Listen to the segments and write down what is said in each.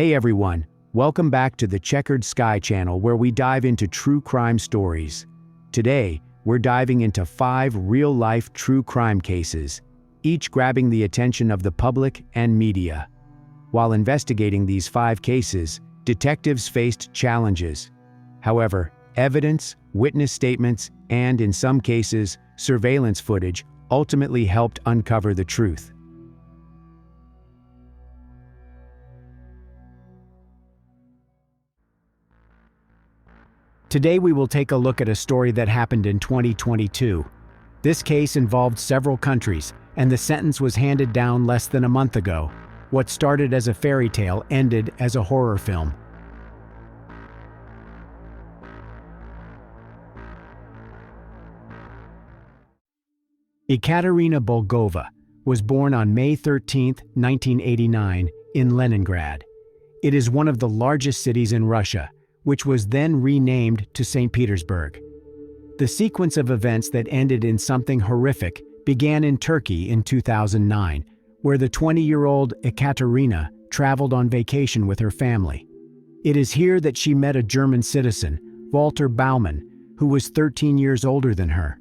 Hey everyone, welcome back to the Checkered Sky channel where we dive into true crime stories. Today, we're diving into 5 real-life true crime cases, each grabbing the attention of the public and media. While investigating these 5 cases, detectives faced challenges. However, evidence, witness statements, and in some cases, surveillance footage ultimately helped uncover the truth. Today we will take a look at a story that happened in 2022. This case involved several countries, and the sentence was handed down less than a month ago. What started as a fairy tale ended as a horror film. Ekaterina Bulgova was born on May 13, 1989, in Leningrad. It is one of the largest cities in Russia, which was then renamed to St. Petersburg. The sequence of events that ended in something horrific began in Turkey in 2009, where the 20-year-old Ekaterina traveled on vacation with her family. It is here that she met a German citizen, Walter Baumann, who was 13 years older than her.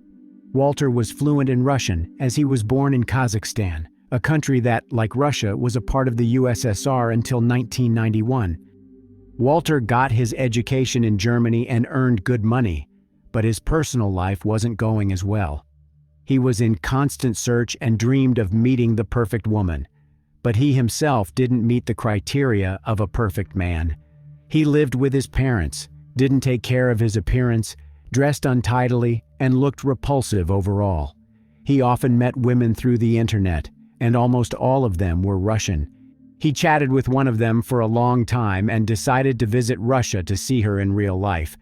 Walter was fluent in Russian as he was born in Kazakhstan, a country that, like Russia, was a part of the USSR until 1991. Walter got his education in Germany and earned good money, but his personal life wasn't going as well. He was in constant search and dreamed of meeting the perfect woman, but he himself didn't meet the criteria of a perfect man. He lived with his parents, didn't take care of his appearance, dressed untidily, and looked repulsive overall. He often met women through the internet, and almost all of them were Russian. He chatted with one of them for a long time and decided to visit Russia to see her in real life.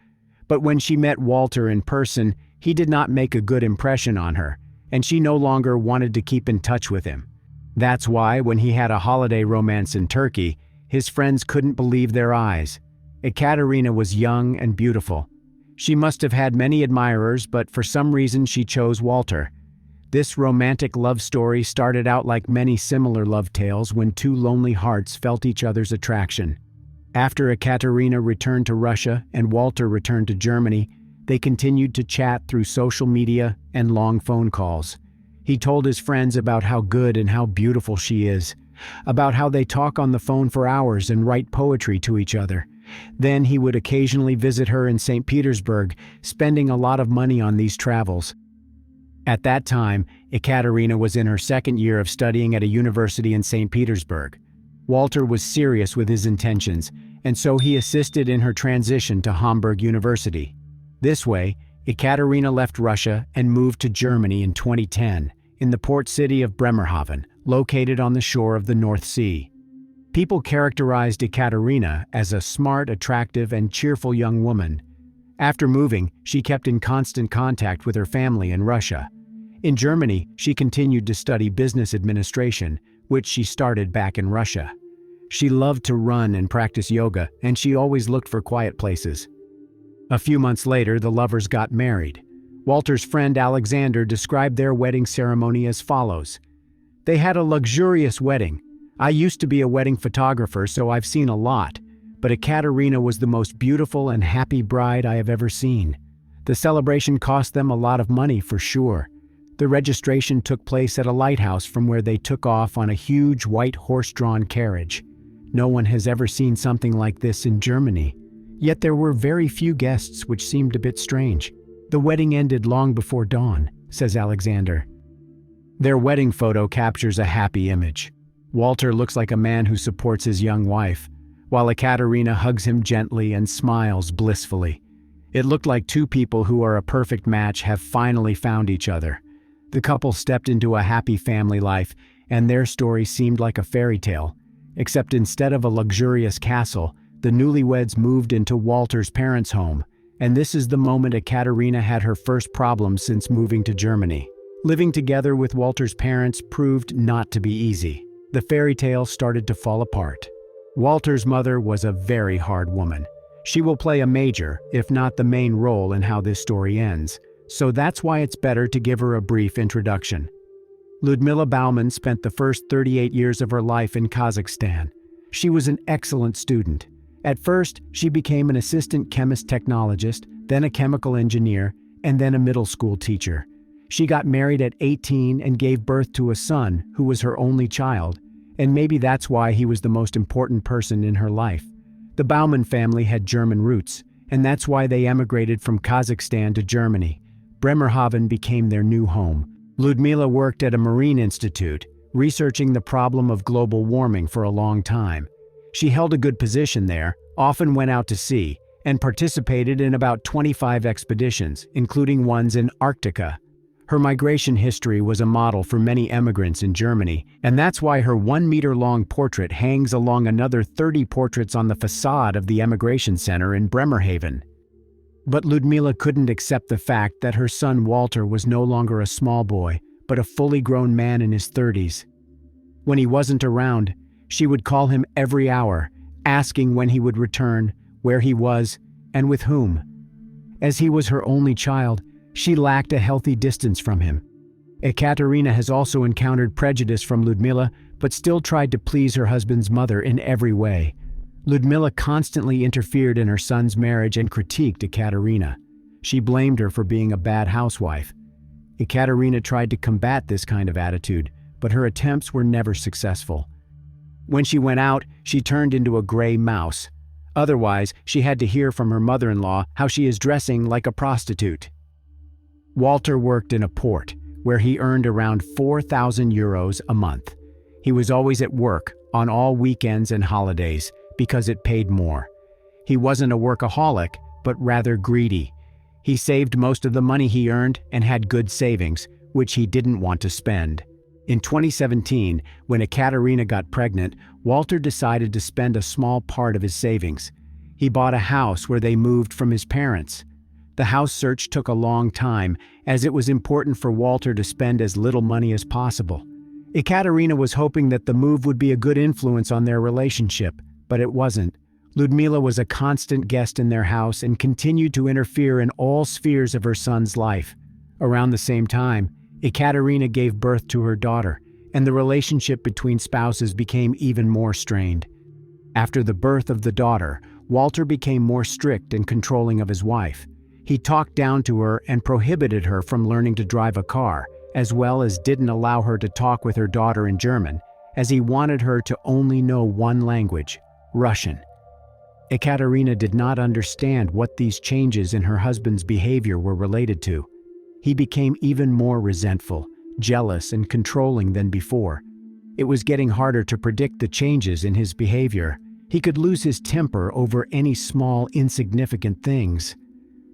But when she met Walter in person, he did not make a good impression on her, and she no longer wanted to keep in touch with him. That's why, when he had a holiday romance in Turkey, his friends couldn't believe their eyes. Ekaterina was young and beautiful. She must have had many admirers, but for some reason she chose Walter. This romantic love story started out like many similar love tales when two lonely hearts felt each other's attraction. After Ekaterina returned to Russia and Walter returned to Germany, they continued to chat through social media and long phone calls. He told his friends about how good and how beautiful she is, about how they talk on the phone for hours and write poetry to each other. Then he would occasionally visit her in St. Petersburg, spending a lot of money on these travels. At that time, Ekaterina was in her second year of studying at a university in St. Petersburg. Walter was serious with his intentions, and so he assisted in her transition to Hamburg University. This way, Ekaterina left Russia and moved to Germany in 2010, in the port city of Bremerhaven, located on the shore of the North Sea. People characterized Ekaterina as a smart, attractive, and cheerful young woman. After moving, she kept in constant contact with her family in Russia. In Germany, she continued to study business administration, which she started back in Russia. She loved to run and practice yoga, and she always looked for quiet places. A few months later, the lovers got married. Walter's friend Alexander described their wedding ceremony as follows. "They had a luxurious wedding. I used to be a wedding photographer, so I've seen a lot, but Ekaterina was the most beautiful and happy bride I have ever seen. The celebration cost them a lot of money for sure. The registration took place at a lighthouse from where they took off on a huge white horse-drawn carriage. No one has ever seen something like this in Germany. Yet there were very few guests, which seemed a bit strange. The wedding ended long before dawn," says Alexander. Their wedding photo captures a happy image. Walter looks like a man who supports his young wife, while Ekaterina hugs him gently and smiles blissfully. It looked like two people who are a perfect match have finally found each other. The couple stepped into a happy family life, and their story seemed like a fairy tale. Except instead of a luxurious castle, the newlyweds moved into Walter's parents' home, and this is the moment Ekaterina had her first problem since moving to Germany. Living together with Walter's parents proved not to be easy. The fairy tale started to fall apart. Walter's mother was a very hard woman. She will play a major, if not the main role in how this story ends. So that's why it's better to give her a brief introduction. Ludmila Baumann spent the first 38 years of her life in Kazakhstan. She was an excellent student. At first, she became an assistant chemist-technologist, then a chemical engineer, and then a middle school teacher. She got married at 18 and gave birth to a son who was her only child, and maybe that's why he was the most important person in her life. The Baumann family had German roots, and that's why they emigrated from Kazakhstan to Germany. Bremerhaven became their new home. Ludmila worked at a marine institute, researching the problem of global warming for a long time. She held a good position there, often went out to sea, and participated in about 25 expeditions, including ones in Antarctica. Her migration history was a model for many emigrants in Germany, and that's why her 1-meter-long portrait hangs along another 30 portraits on the facade of the emigration center in Bremerhaven. But Ludmila couldn't accept the fact that her son Walter was no longer a small boy, but a fully grown man in his 30s. When he wasn't around, she would call him every hour, asking when he would return, where he was, and with whom. As he was her only child, she lacked a healthy distance from him. Ekaterina has also encountered prejudice from Ludmila, but still tried to please her husband's mother in every way. Ludmila constantly interfered in her son's marriage and critiqued Ekaterina. She blamed her for being a bad housewife. Ekaterina tried to combat this kind of attitude, but her attempts were never successful. When she went out, she turned into a gray mouse. Otherwise, she had to hear from her mother-in-law how she is dressing like a prostitute. Walter worked in a port, where he earned around 4,000 euros a month. He was always at work, on all weekends and holidays, because it paid more. He wasn't a workaholic, but rather greedy. He saved most of the money he earned and had good savings, which he didn't want to spend. In 2017, when Ekaterina got pregnant, Walter decided to spend a small part of his savings. He bought a house where they moved from his parents. The house search took a long time, as it was important for Walter to spend as little money as possible. Ekaterina was hoping that the move would be a good influence on their relationship, but it wasn't. Ludmila was a constant guest in their house and continued to interfere in all spheres of her son's life. Around the same time, Ekaterina gave birth to her daughter, and the relationship between spouses became even more strained. After the birth of the daughter, Walter became more strict and controlling of his wife. He talked down to her and prohibited her from learning to drive a car, as well as didn't allow her to talk with her daughter in German, as he wanted her to only know one language, Russian. Ekaterina did not understand what these changes in her husband's behavior were related to. He became even more resentful, jealous, and controlling than before. It was getting harder to predict the changes in his behavior. He could lose his temper over any small, insignificant things.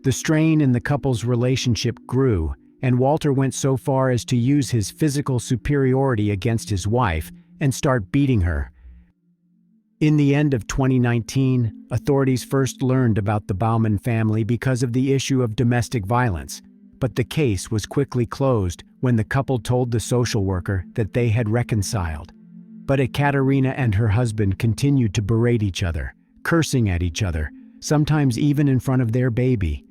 The strain in the couple's relationship grew, and Walter went so far as to use his physical superiority against his wife and start beating her. In the end of 2019, authorities first learned about the Baumann family because of the issue of domestic violence, but the case was quickly closed when the couple told the social worker that they had reconciled. But Ekaterina and her husband continued to berate each other, cursing at each other, sometimes even in front of their baby.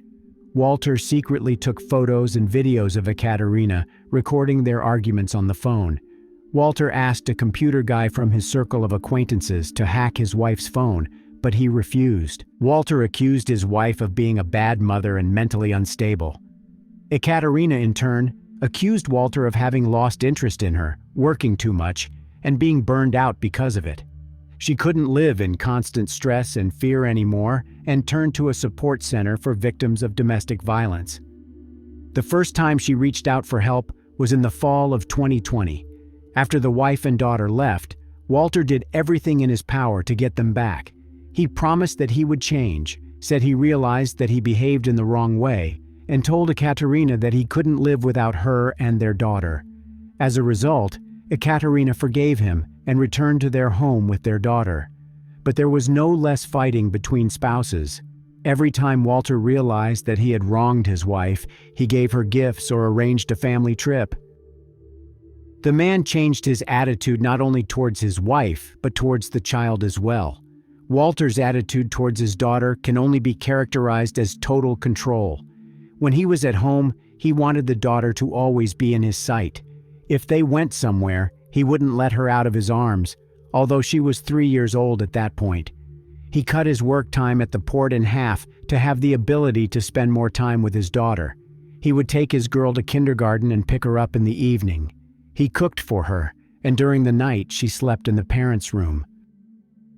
Walter secretly took photos and videos of Ekaterina, recording their arguments on the phone. Walter asked a computer guy from his circle of acquaintances to hack his wife's phone, but he refused. Walter accused his wife of being a bad mother and mentally unstable. Ekaterina, in turn, accused Walter of having lost interest in her, working too much, and being burned out because of it. She couldn't live in constant stress and fear anymore and turned to a support center for victims of domestic violence. The first time she reached out for help was in the fall of 2020. After the wife and daughter left, Walter did everything in his power to get them back. He promised that he would change, said he realized that he behaved in the wrong way, and told Ekaterina that he couldn't live without her and their daughter. As a result, Ekaterina forgave him and returned to their home with their daughter. But there was no less fighting between spouses. Every time Walter realized that he had wronged his wife, he gave her gifts or arranged a family trip. The man changed his attitude not only towards his wife, but towards the child as well. Walter's attitude towards his daughter can only be characterized as total control. When he was at home, he wanted the daughter to always be in his sight. If they went somewhere, he wouldn't let her out of his arms. although she was 3 years old at that point. He cut his work time at the port in half to have the ability to spend more time with his daughter. He would take his girl to kindergarten and pick her up in the evening. He cooked for her, and during the night she slept in the parents' room.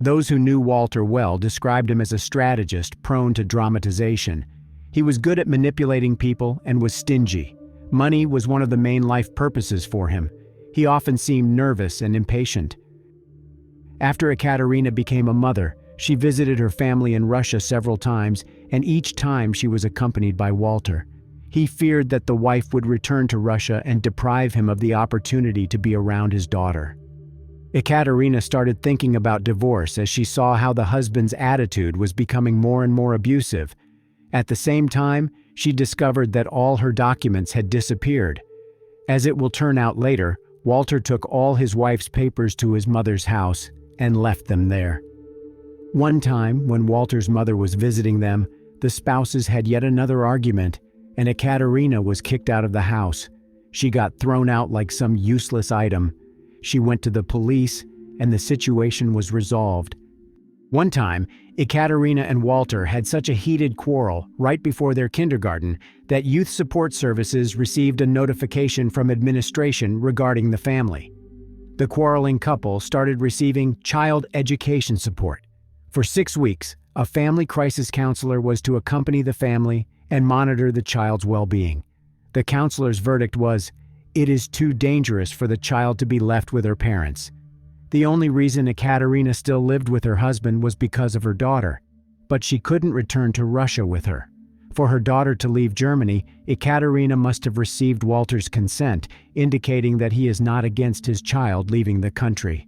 Those who knew Walter well described him as a strategist prone to dramatization. He was good at manipulating people and was stingy. Money was one of the main life purposes for him. He often seemed nervous and impatient. After Ekaterina became a mother, she visited her family in Russia several times, and each time she was accompanied by Walter. He feared that the wife would return to Russia and deprive him of the opportunity to be around his daughter. Ekaterina started thinking about divorce as she saw how the husband's attitude was becoming more and more abusive. At the same time, she discovered that all her documents had disappeared. As it will turn out later, Walter took all his wife's papers to his mother's house and left them there. One time, when Walter's mother was visiting them, the spouses had yet another argument, and Ekaterina was kicked out of the house. She got thrown out like some useless item. She went to the police, and the situation was resolved. One time, Ekaterina and Walter had such a heated quarrel right before their kindergarten that Youth Support Services received a notification from administration regarding the family. The quarreling couple started receiving child education support. For 6 weeks, a family crisis counselor was to accompany the family and monitor the child's well-being. The counselor's verdict was, "It is too dangerous for the child to be left with her parents." The only reason Ekaterina still lived with her husband was because of her daughter, but she couldn't return to Russia with her. For her daughter to leave Germany, Ekaterina must have received Walter's consent, indicating that he is not against his child leaving the country.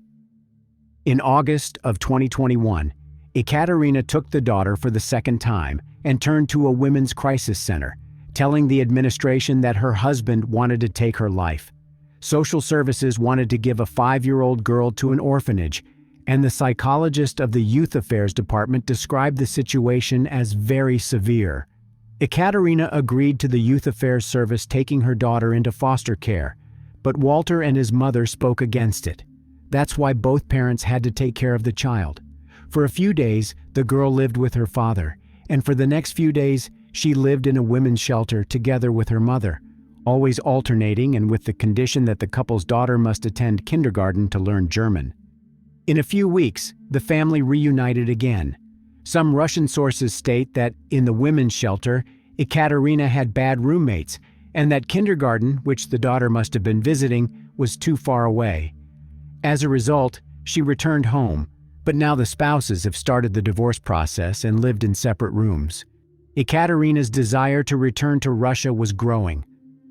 In August of 2021, Ekaterina took the daughter for the second time and turned to a women's crisis center, telling the administration that her husband wanted to take her life. Social services wanted to give a 5-year-old girl to an orphanage, and the psychologist of the Youth Affairs Department described the situation as very severe. Ekaterina agreed to the Youth Affairs Service taking her daughter into foster care, but Walter and his mother spoke against it. That's why both parents had to take care of the child. For a few days, the girl lived with her father, and for the next few days, she lived in a women's shelter together with her mother, always alternating and with the condition that the couple's daughter must attend kindergarten to learn German. In a few weeks, the family reunited again. Some Russian sources state that in the women's shelter, Ekaterina had bad roommates, and that kindergarten, which the daughter must have been visiting, was too far away. As a result, she returned home, but now the spouses have started the divorce process and lived in separate rooms. Ekaterina's desire to return to Russia was growing.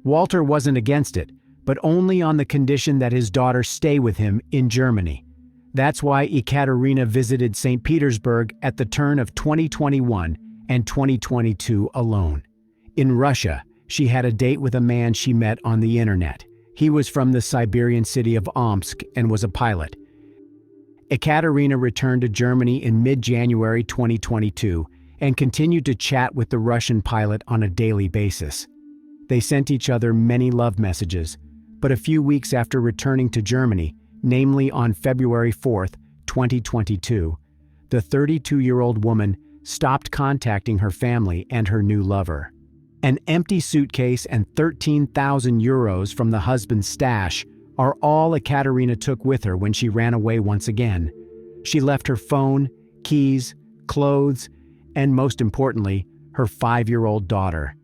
Walter wasn't against it, but only on the condition that his daughter stay with him in Germany. That's why Ekaterina visited St. Petersburg at the turn of 2021 and 2022 alone. In Russia, she had a date with a man she met on the internet. He was from the Siberian city of Omsk and was a pilot. Ekaterina returned to Germany in mid-January 2022 and continued to chat with the Russian pilot on a daily basis. They sent each other many love messages, but a few weeks after returning to Germany, namely on February 4, 2022, the 32-year-old woman stopped contacting her family and her new lover. An empty suitcase and 13,000 euros from the husband's stash are all Ekaterina took with her when she ran away once again. She left her phone, keys, clothes, and most importantly, her 5-year-old daughter.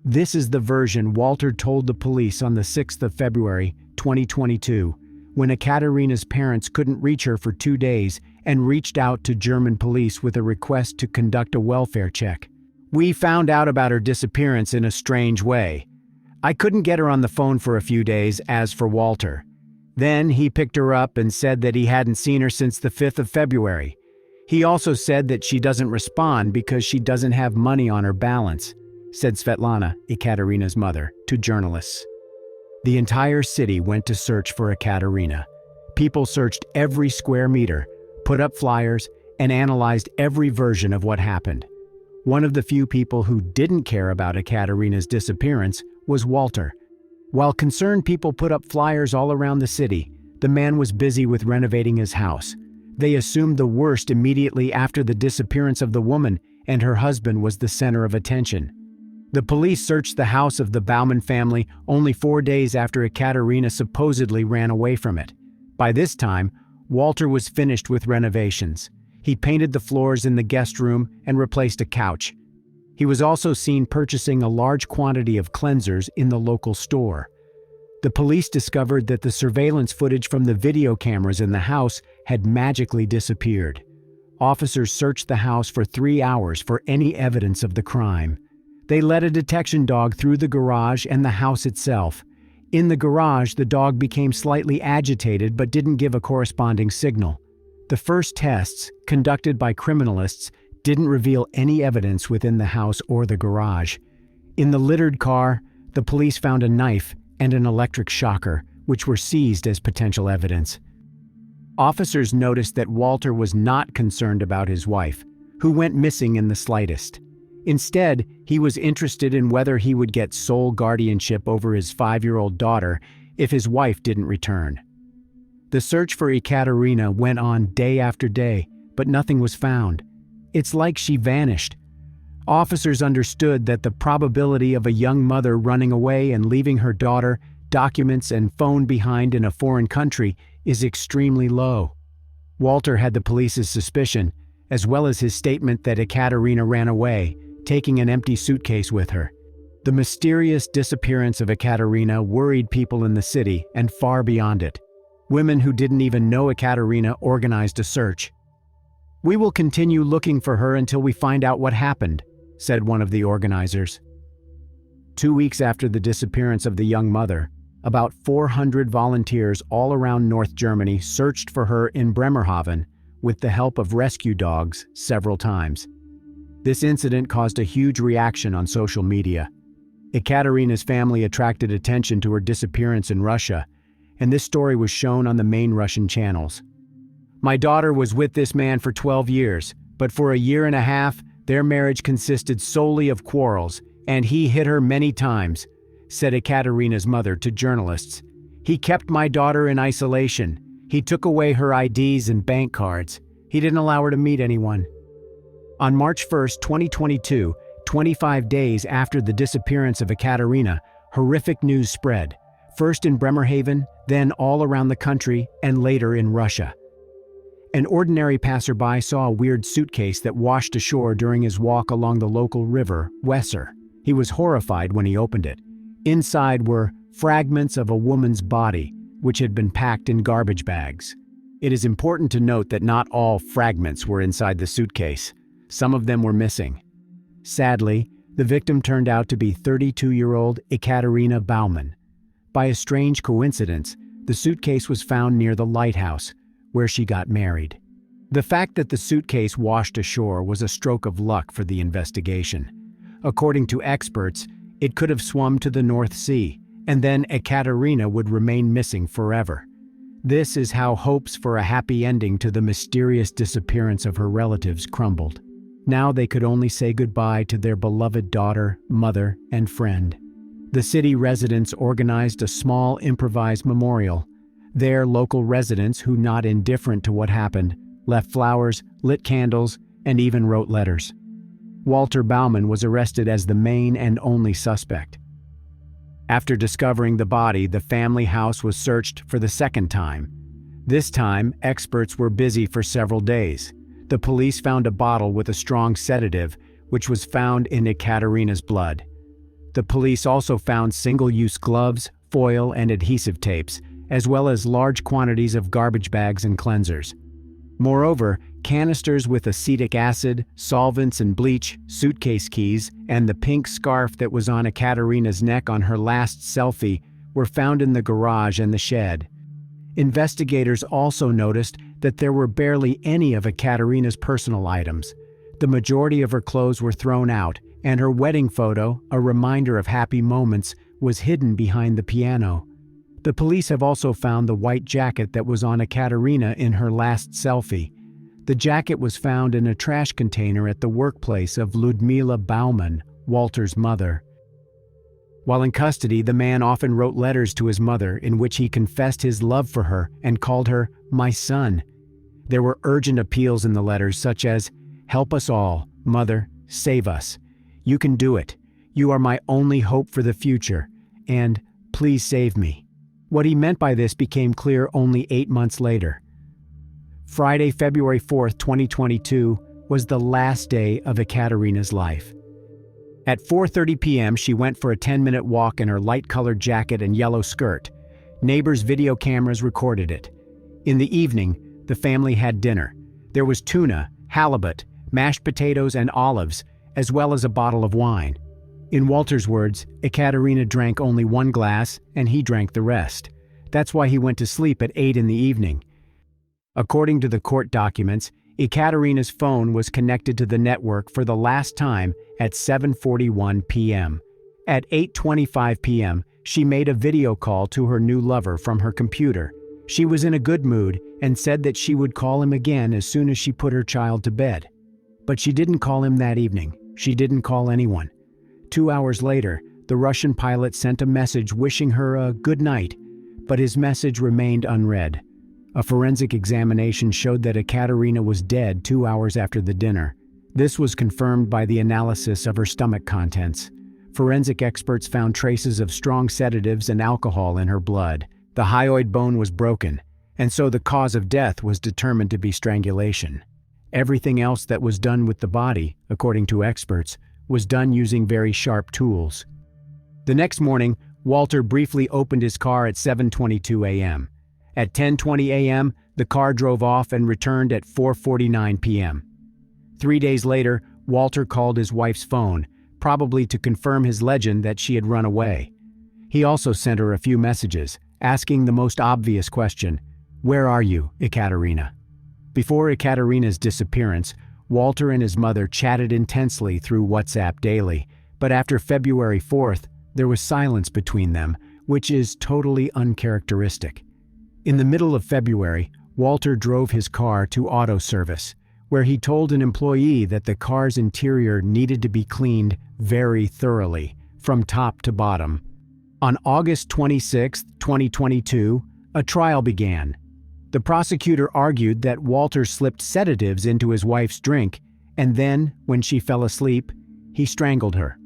This is the version Walter told the police on the 6th of February, 2022, when Ekaterina's parents couldn't reach her for 2 days and reached out to German police with a request to conduct a welfare check. "We found out about her disappearance in a strange way. I couldn't get her on the phone for a few days, as for Walter. Then he picked her up and said that he hadn't seen her since the 5th of February. He also said that she doesn't respond because she doesn't have money on her balance," said Svetlana, Ekaterina's mother, to journalists. The entire city went to search for Ekaterina. People searched every square meter, put up flyers, and analyzed every version of what happened. One of the few people who didn't care about Ekaterina's disappearance was Walter. While concerned people put up flyers all around the city, the man was busy with renovating his house. They assumed the worst immediately after the disappearance of the woman, and her husband was the center of attention. The police searched the house of the Baumann family only 4 days after Ekaterina supposedly ran away from it. By this time, Walter was finished with renovations. He painted the floors in the guest room and replaced a couch. He was also seen purchasing a large quantity of cleansers in the local store. The police discovered that the surveillance footage from the video cameras in the house had magically disappeared. Officers searched the house for 3 hours for any evidence of the crime. They led a detection dog through the garage and the house itself. In the garage, the dog became slightly agitated but didn't give a corresponding signal. The first tests, conducted by criminalists, didn't reveal any evidence within the house or the garage. In the littered car, the police found a knife and an electric shocker, which were seized as potential evidence. Officers noticed that Walter was not concerned about his wife, who went missing in the slightest. Instead, he was interested in whether he would get sole guardianship over his 5-year-old daughter if his wife didn't return. The search for Ekaterina went on day after day, but nothing was found. It's like she vanished. Officers understood that the probability of a young mother running away and leaving her daughter, documents, and phone behind in a foreign country is extremely low. Walter had the police's suspicion, as well as his statement that Ekaterina ran away, taking an empty suitcase with her. The mysterious disappearance of Ekaterina worried people in the city and far beyond it. Women who didn't even know Ekaterina organized a search. "We will continue looking for her until we find out what happened," said one of the organizers. 2 weeks after the disappearance of the young mother, about 400 volunteers all around North Germany searched for her in Bremerhaven with the help of rescue dogs several times. This incident caused a huge reaction on social media. Ekaterina's family attracted attention to her disappearance in Russia, and this story was shown on the main Russian channels. "My daughter was with this man for 12 years, but for a year and a half, their marriage consisted solely of quarrels, and he hit her many times," said Ekaterina's mother to journalists. "He kept my daughter in isolation. He took away her IDs and bank cards. He didn't allow her to meet anyone." On March 1, 2022, 25 days after the disappearance of Ekaterina, horrific news spread, first in Bremerhaven, then all around the country, and later in Russia. An ordinary passerby saw a weird suitcase that washed ashore during his walk along the local river, Weser. He was horrified when he opened it. Inside were fragments of a woman's body, which had been packed in garbage bags. It is important to note that not all fragments were inside the suitcase. Some of them were missing. Sadly, the victim turned out to be 32-year-old Ekaterina Baumann. By a strange coincidence, the suitcase was found near the lighthouse, where she got married. The fact that the suitcase washed ashore was a stroke of luck for the investigation. According to experts, it could have swum to the North Sea, and then Ekaterina would remain missing forever. This is how hopes for a happy ending to the mysterious disappearance of her relatives crumbled. Now they could only say goodbye to their beloved daughter, mother, and friend. The city residents organized a small improvised memorial. There, local residents, who not indifferent to what happened, left flowers, lit candles, and even wrote letters. Walter Baumann was arrested as the main and only suspect. After discovering the body, the family house was searched for the second time. This time, experts were busy for several days. The police found a bottle with a strong sedative, which was found in Ekaterina's blood. The police also found single-use gloves, foil, and adhesive tapes, as well as large quantities of garbage bags and cleansers. Moreover, canisters with acetic acid, solvents and bleach, suitcase keys, and the pink scarf that was on Ekaterina's neck on her last selfie were found in the garage and the shed. Investigators also noticed that there were barely any of Ekaterina's personal items. The majority of her clothes were thrown out, and her wedding photo, a reminder of happy moments, was hidden behind the piano. The police have also found the white jacket that was on Ekaterina in her last selfie. The jacket was found in a trash container at the workplace of Ludmila Baumann, Walter's mother. While in custody, the man often wrote letters to his mother in which he confessed his love for her and called her "my son." There were urgent appeals in the letters such as, "Help us all, Mother, save us. You can do it. You are my only hope for the future," and "Please save me." What he meant by this became clear only 8 months later. Friday, February 4th, 2022, was the last day of Ekaterina's life. At 4:30 p.m., she went for a 10-minute walk in her light-colored jacket and yellow skirt. Neighbors' video cameras recorded it. In the evening, the family had dinner. There was tuna, halibut, mashed potatoes, and olives, as well as a bottle of wine. In Walter's words, Ekaterina drank only one glass, and he drank the rest. That's why he went to sleep at 8 in the evening. According to the court documents, Ekaterina's phone was connected to the network for the last time at 7:41 p.m. At 8:25 p.m., she made a video call to her new lover from her computer. She was in a good mood and said that she would call him again as soon as she put her child to bed. But she didn't call him that evening. She didn't call anyone. 2 hours later, the Russian pilot sent a message wishing her a good night, but his message remained unread. A forensic examination showed that Ekaterina was dead 2 hours after the dinner. This was confirmed by the analysis of her stomach contents. Forensic experts found traces of strong sedatives and alcohol in her blood. The hyoid bone was broken, and so the cause of death was determined to be strangulation. Everything else that was done with the body, according to experts, was done using very sharp tools. The next morning, Walter briefly opened his car at 7:22 a.m. At 10:20 a.m., the car drove off and returned at 4:49 p.m. 3 days later, Walter called his wife's phone, probably to confirm his legend that she had run away. He also sent her a few messages, asking the most obvious question, "Where are you, Ekaterina?" Before Ekaterina's disappearance, Walter and his mother chatted intensely through WhatsApp daily, but after February 4th, there was silence between them, which is totally uncharacteristic. In the middle of February, Walter drove his car to auto service, where he told an employee that the car's interior needed to be cleaned very thoroughly, from top to bottom. On August 26, 2022, a trial began. The prosecutor argued that Walter slipped sedatives into his wife's drink, and then, when she fell asleep, he strangled her.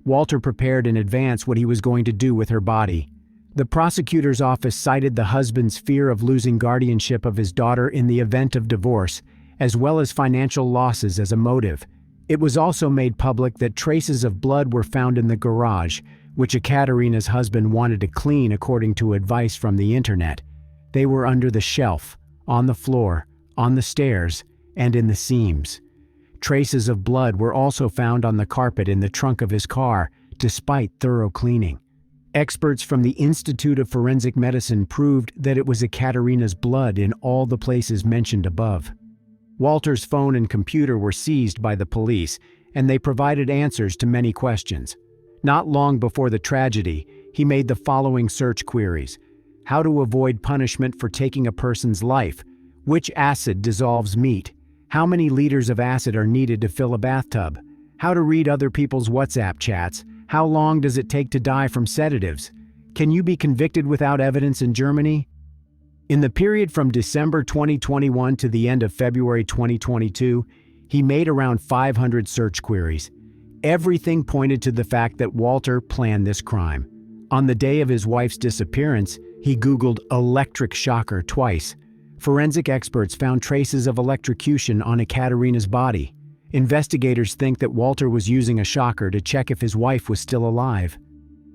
Walter prepared in advance what he was going to do with her body. The prosecutor's office cited the husband's fear of losing guardianship of his daughter in the event of divorce, as well as financial losses as a motive. It was also made public that traces of blood were found in the garage, which Ekaterina's husband wanted to clean according to advice from the internet. They were under the shelf, on the floor, on the stairs, and in the seams. Traces of blood were also found on the carpet in the trunk of his car, despite thorough cleaning. Experts from the Institute of Forensic Medicine proved that it was Ekaterina's blood in all the places mentioned above. Walter's phone and computer were seized by the police, and they provided answers to many questions. Not long before the tragedy, he made the following search queries: how to avoid punishment for taking a person's life, which acid dissolves meat, how many liters of acid are needed to fill a bathtub, how to read other people's WhatsApp chats, how long does it take to die from sedatives, can you be convicted without evidence in Germany? In the period from December 2021 to the end of February 2022, he made around 500 search queries. Everything pointed to the fact that Walter planned this crime. On the day of his wife's disappearance, he Googled electric shocker twice. Forensic experts found traces of electrocution on Ekaterina's body. Investigators think that Walter was using a shocker to check if his wife was still alive.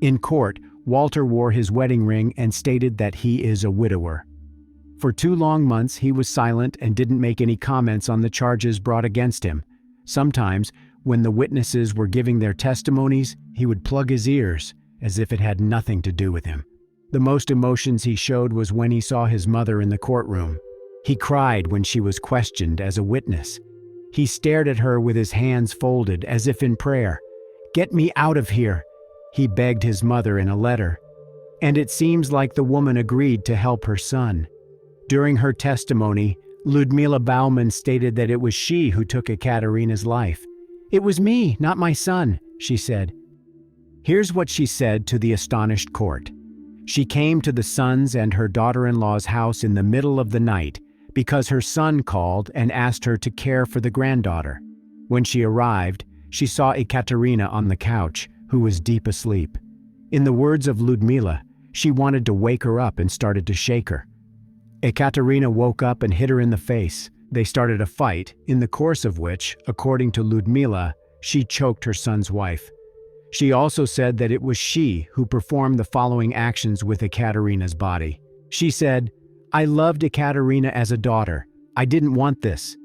In court, Walter wore his wedding ring and stated that he is a widower. For 2 long months, he was silent and didn't make any comments on the charges brought against him. Sometimes, when the witnesses were giving their testimonies, he would plug his ears, as if it had nothing to do with him. The most emotions he showed was when he saw his mother in the courtroom. He cried when she was questioned as a witness. He stared at her with his hands folded as if in prayer. "Get me out of here," he begged his mother in a letter. And it seems like the woman agreed to help her son. During her testimony, Ludmila Baumann stated that it was she who took Ekaterina's life. "It was me, not my son," she said. Here's what she said to the astonished court. She came to the son's and her daughter-in-law's house in the middle of the night, because her son called and asked her to care for the granddaughter. When she arrived, she saw Ekaterina on the couch, who was deep asleep. In the words of Ludmila, she wanted to wake her up and started to shake her. Ekaterina woke up and hit her in the face. They started a fight, in the course of which, according to Ludmila, she choked her son's wife. She also said that it was she who performed the following actions with Ekaterina's body. She said, "I loved Ekaterina as a daughter. I didn't want this."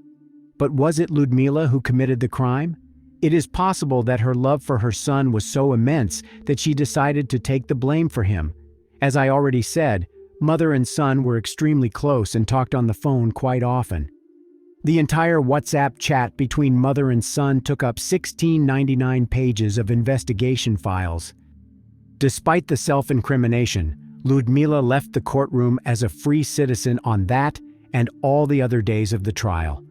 But was it Ludmila who committed the crime? It is possible that her love for her son was so immense that she decided to take the blame for him. As I already said, mother and son were extremely close and talked on the phone quite often. The entire WhatsApp chat between mother and son took up 1,699 pages of investigation files. Despite the self-incrimination, Ludmila left the courtroom as a free citizen on that and all the other days of the trial.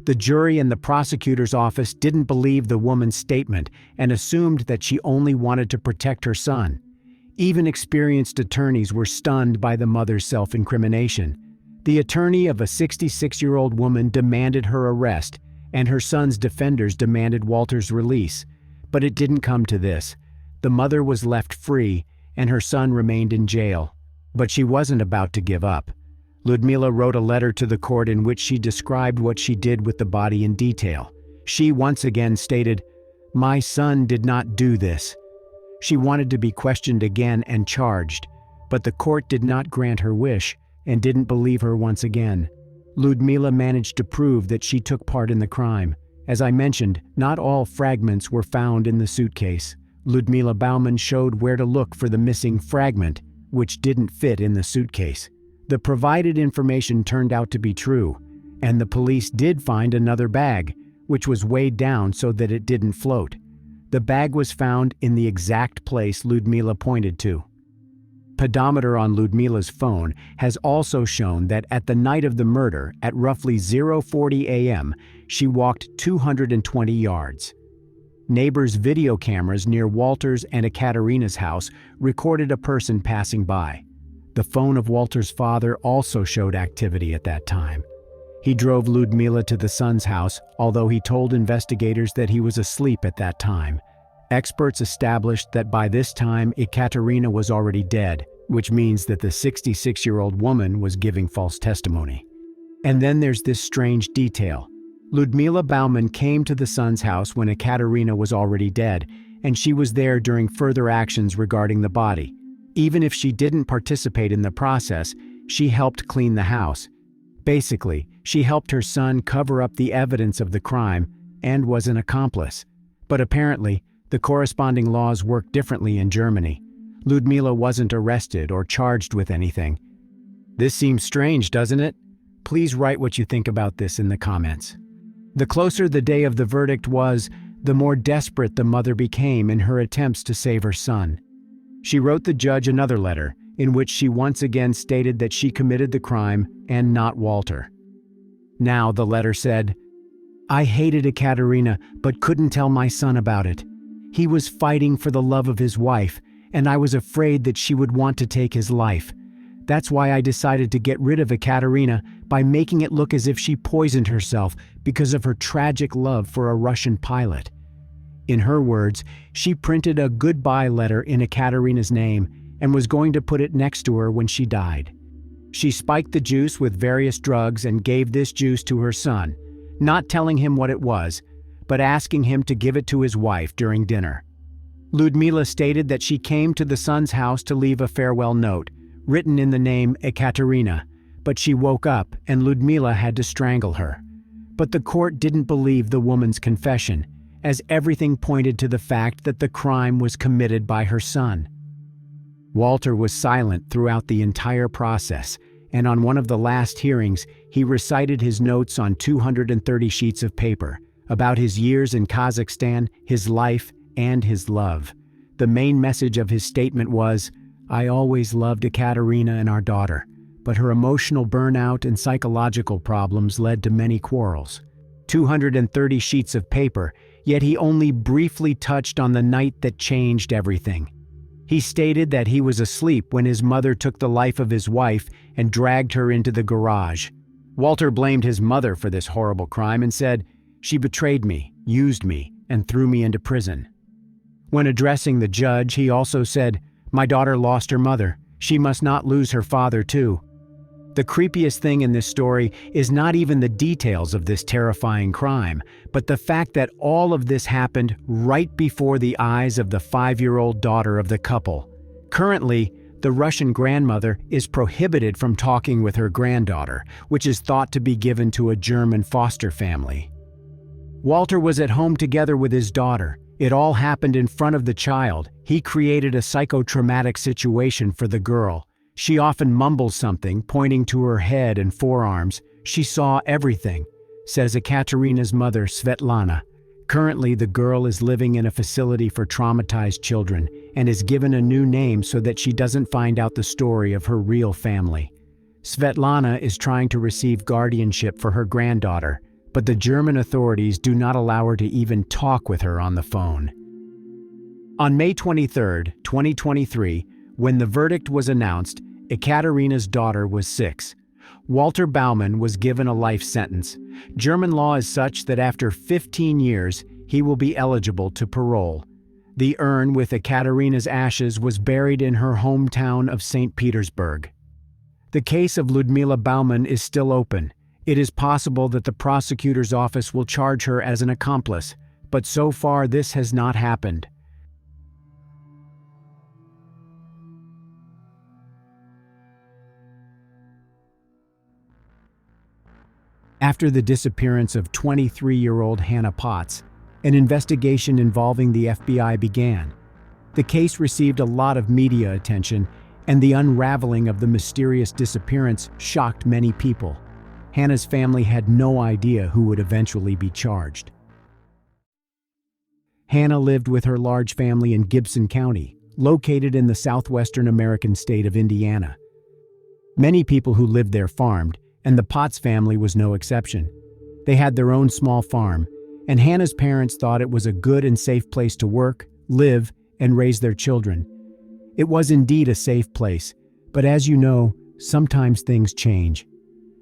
The jury and the prosecutor's office didn't believe the woman's statement and assumed that she only wanted to protect her son. Even experienced attorneys were stunned by the mother's self-incrimination. The attorney of a 66-year-old woman demanded her arrest, and her son's defenders demanded Walter's release. But it didn't come to this. The mother was left free, and her son remained in jail. But she wasn't about to give up. Ludmila wrote a letter to the court in which she described what she did with the body in detail. She once again stated, "My son did not do this." She wanted to be questioned again and charged, but the court did not grant her wish and didn't believe her once again. Ludmila managed to prove that she took part in the crime. As I mentioned, not all fragments were found in the suitcase. Ludmila Baumann showed where to look for the missing fragment, which didn't fit in the suitcase. The provided information turned out to be true, and the police did find another bag, which was weighed down so that it didn't float. The bag was found in the exact place Ludmila pointed to. Pedometer on Ludmila's phone has also shown that at the night of the murder, at roughly 0:40 a.m., she walked 220 yards. Neighbors' video cameras near Walter's and Ekaterina's house recorded a person passing by. The phone of Walter's father also showed activity at that time. He drove Ludmila to the son's house, although he told investigators that he was asleep at that time. Experts established that by this time Ekaterina was already dead, which means that the 66-year-old woman was giving false testimony. And then there's this strange detail. Ludmila Baumann came to the son's house when Ekaterina was already dead, and she was there during further actions regarding the body. Even if she didn't participate in the process, she helped clean the house. Basically, she helped her son cover up the evidence of the crime and was an accomplice. But apparently, the corresponding laws work differently in Germany. Ludmila wasn't arrested or charged with anything. This seems strange, doesn't it? Please write what you think about this in the comments. The closer the day of the verdict was, the more desperate the mother became in her attempts to save her son. She wrote the judge another letter, in which she once again stated that she committed the crime and not Walter. Now the letter said, "I hated Ekaterina, but couldn't tell my son about it. He was fighting for the love of his wife, and I was afraid that she would want to take his life. That's why I decided to get rid of Ekaterina by making it look as if she poisoned herself because of her tragic love for a Russian pilot." In her words, she printed a goodbye letter in Ekaterina's name and was going to put it next to her when she died. She spiked the juice with various drugs and gave this juice to her son, not telling him what it was, but asking him to give it to his wife during dinner. Ludmila stated that she came to the son's house to leave a farewell note, written in the name Ekaterina, but she woke up and Ludmila had to strangle her. But the court didn't believe the woman's confession, as everything pointed to the fact that the crime was committed by her son. Walter was silent throughout the entire process, and on one of the last hearings, he recited his notes on 230 sheets of paper about his years in Kazakhstan, his life, and his love. The main message of his statement was, "I always loved Ekaterina and our daughter, but her emotional burnout and psychological problems led to many quarrels." 230 sheets of paper, yet he only briefly touched on the night that changed everything. He stated that he was asleep when his mother took the life of his wife and dragged her into the garage. Walter blamed his mother for this horrible crime and said, "She betrayed me, used me, and threw me into prison." When addressing the judge, he also said, "My daughter lost her mother. She must not lose her father too." The creepiest thing in this story is not even the details of this terrifying crime, but the fact that all of this happened right before the eyes of the 5-year-old daughter of the couple. Currently, the Russian grandmother is prohibited from talking with her granddaughter, which is thought to be given to a German foster family. Walter was at home together with his daughter. It all happened in front of the child. He created a psychotraumatic situation for the girl. She often mumbles something, pointing to her head and forearms. She saw everything, says Ekaterina's mother, Svetlana. Currently, the girl is living in a facility for traumatized children and is given a new name so that she doesn't find out the story of her real family. Svetlana is trying to receive guardianship for her granddaughter, but the German authorities do not allow her to even talk with her on the phone. On May 23, 2023, when the verdict was announced, Ekaterina's daughter was 6. Walter Baumann was given a life sentence. German law is such that after 15 years, he will be eligible to parole. The urn with Ekaterina's ashes was buried in her hometown of St. Petersburg. The case of Ludmila Baumann is still open. It is possible that the prosecutor's office will charge her as an accomplice, but so far this has not happened. After the disappearance of 23-year-old Hannah Potts, an investigation involving the FBI began. The case received a lot of media attention, and the unraveling of the mysterious disappearance shocked many people. Hannah's family had no idea who would eventually be charged. Hannah lived with her large family in Gibson County, located in the southwestern American state of Indiana. Many people who lived there farmed, and the Potts family was no exception. They had their own small farm, and Hannah's parents thought it was a good and safe place to work, live, and raise their children. It was indeed a safe place, but as you know, sometimes things change.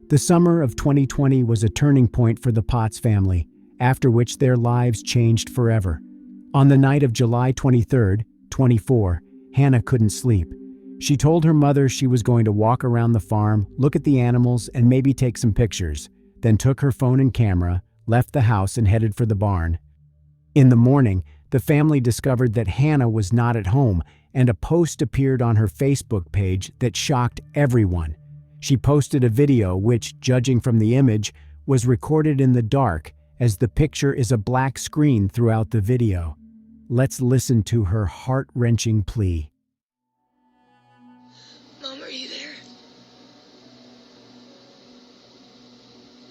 The summer of 2020 was a turning point for the Potts family, after which their lives changed forever. On the night of July 23, 24, Hannah couldn't sleep. She told her mother she was going to walk around the farm, look at the animals, and maybe take some pictures, then took her phone and camera, left the house, and headed for the barn. In the morning, the family discovered that Hannah was not at home, and a post appeared on her Facebook page that shocked everyone. She posted a video which, judging from the image, was recorded in the dark, as the picture is a black screen throughout the video. Let's listen to her heart-wrenching plea. Mom, are you there?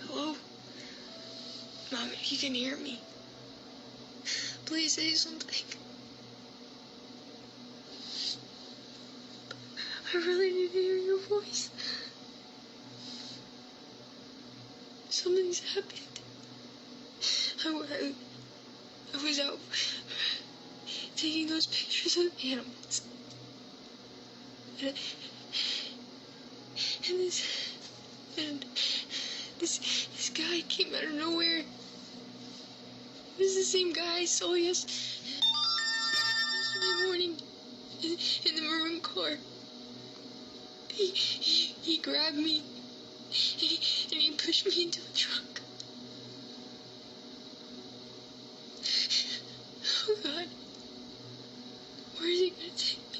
Hello? Mom, if you can hear me, please say something. I really need to hear your voice. Something's happened. I was out taking those pictures of animals. And this guy came out of nowhere. It was the same guy I saw yesterday morning in the maroon car. He grabbed me and he pushed me into the trunk. Oh God, where is he gonna take me?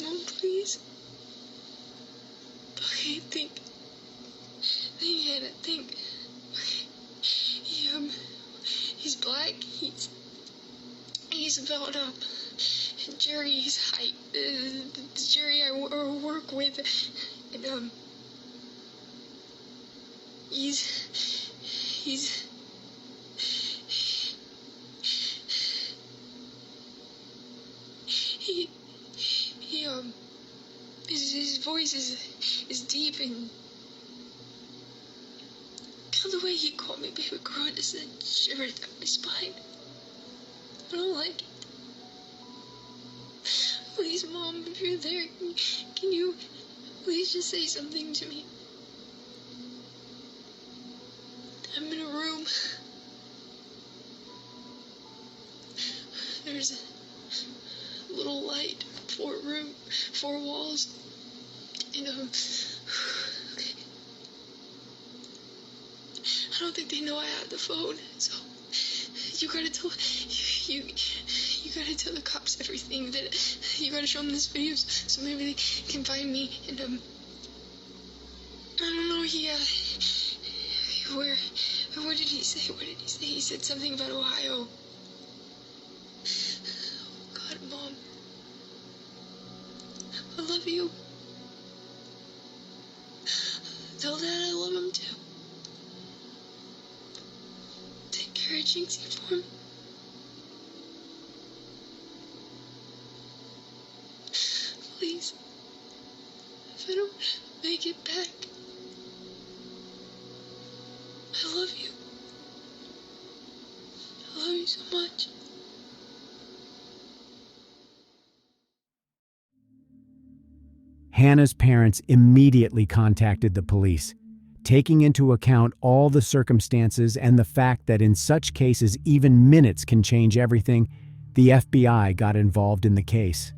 Mom, please. Okay, think, Hannah, think. He's black. He's about Jerry's height. Jerry I work with, and his voice is deep, and the way he called me baby girl just sent shivers down my spine. I don't like it. Please, Mom, if you're there, can you please just say something to me? I'm in a room. There's a little light, 4 walls, and okay. I don't think they know I have the phone, so you gotta tell you gotta tell the cops everything. That you gotta show them this video so maybe they can find me. And I don't know. What did he say? He said something about Ohio. God, Mom, I love you. Tell Dad I love him too. Take care of Jinxie for me. Please, if I don't make it back, I love you. I love you so much. Hannah's parents immediately contacted the police, taking into account all the circumstances and the fact that in such cases even minutes can change everything. The FBI got involved in the case.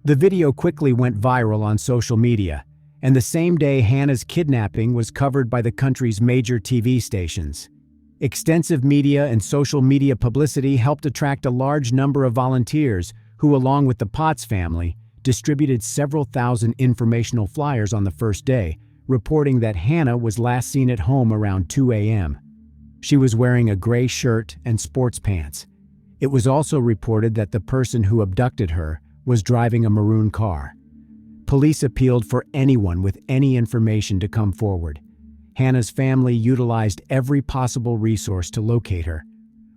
The video quickly went viral on social media, and the same day Hannah's kidnapping was covered by the country's major TV stations. Extensive media and social media publicity helped attract a large number of volunteers who, along with the Potts family, distributed several thousand informational flyers on the first day, reporting that Hannah was last seen at home around 2 a.m. She was wearing a gray shirt and sports pants. It was also reported that the person who abducted her was driving a maroon car. Police appealed for anyone with any information to come forward. Hannah's family utilized every possible resource to locate her.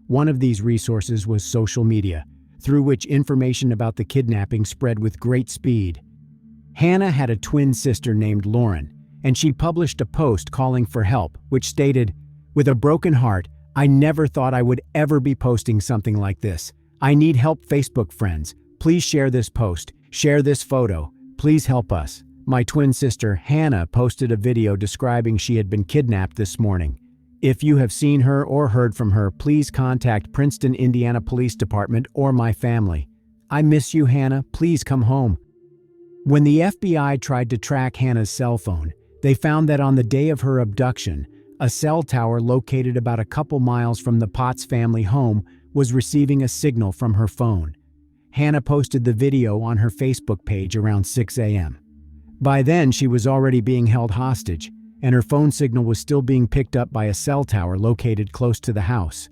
One of these resources was social media, through which information about the kidnapping spread with great speed. Hannah had a twin sister named Lauren, and she published a post calling for help, which stated, "With a broken heart, I never thought I would ever be posting something like this. I need help, Facebook friends. Please share this post. Share this photo. Please help us." My twin sister, Hannah, posted a video describing she had been kidnapped this morning. If you have seen her or heard from her, please contact Princeton, Indiana Police Department or my family. I miss you, Hannah. Please come home. When the FBI tried to track Hannah's cell phone, they found that on the day of her abduction, a cell tower located about a couple miles from the Potts family home was receiving a signal from her phone. Hannah posted the video on her Facebook page around 6 a.m. By then, she was already being held hostage, and her phone signal was still being picked up by a cell tower located close to the house.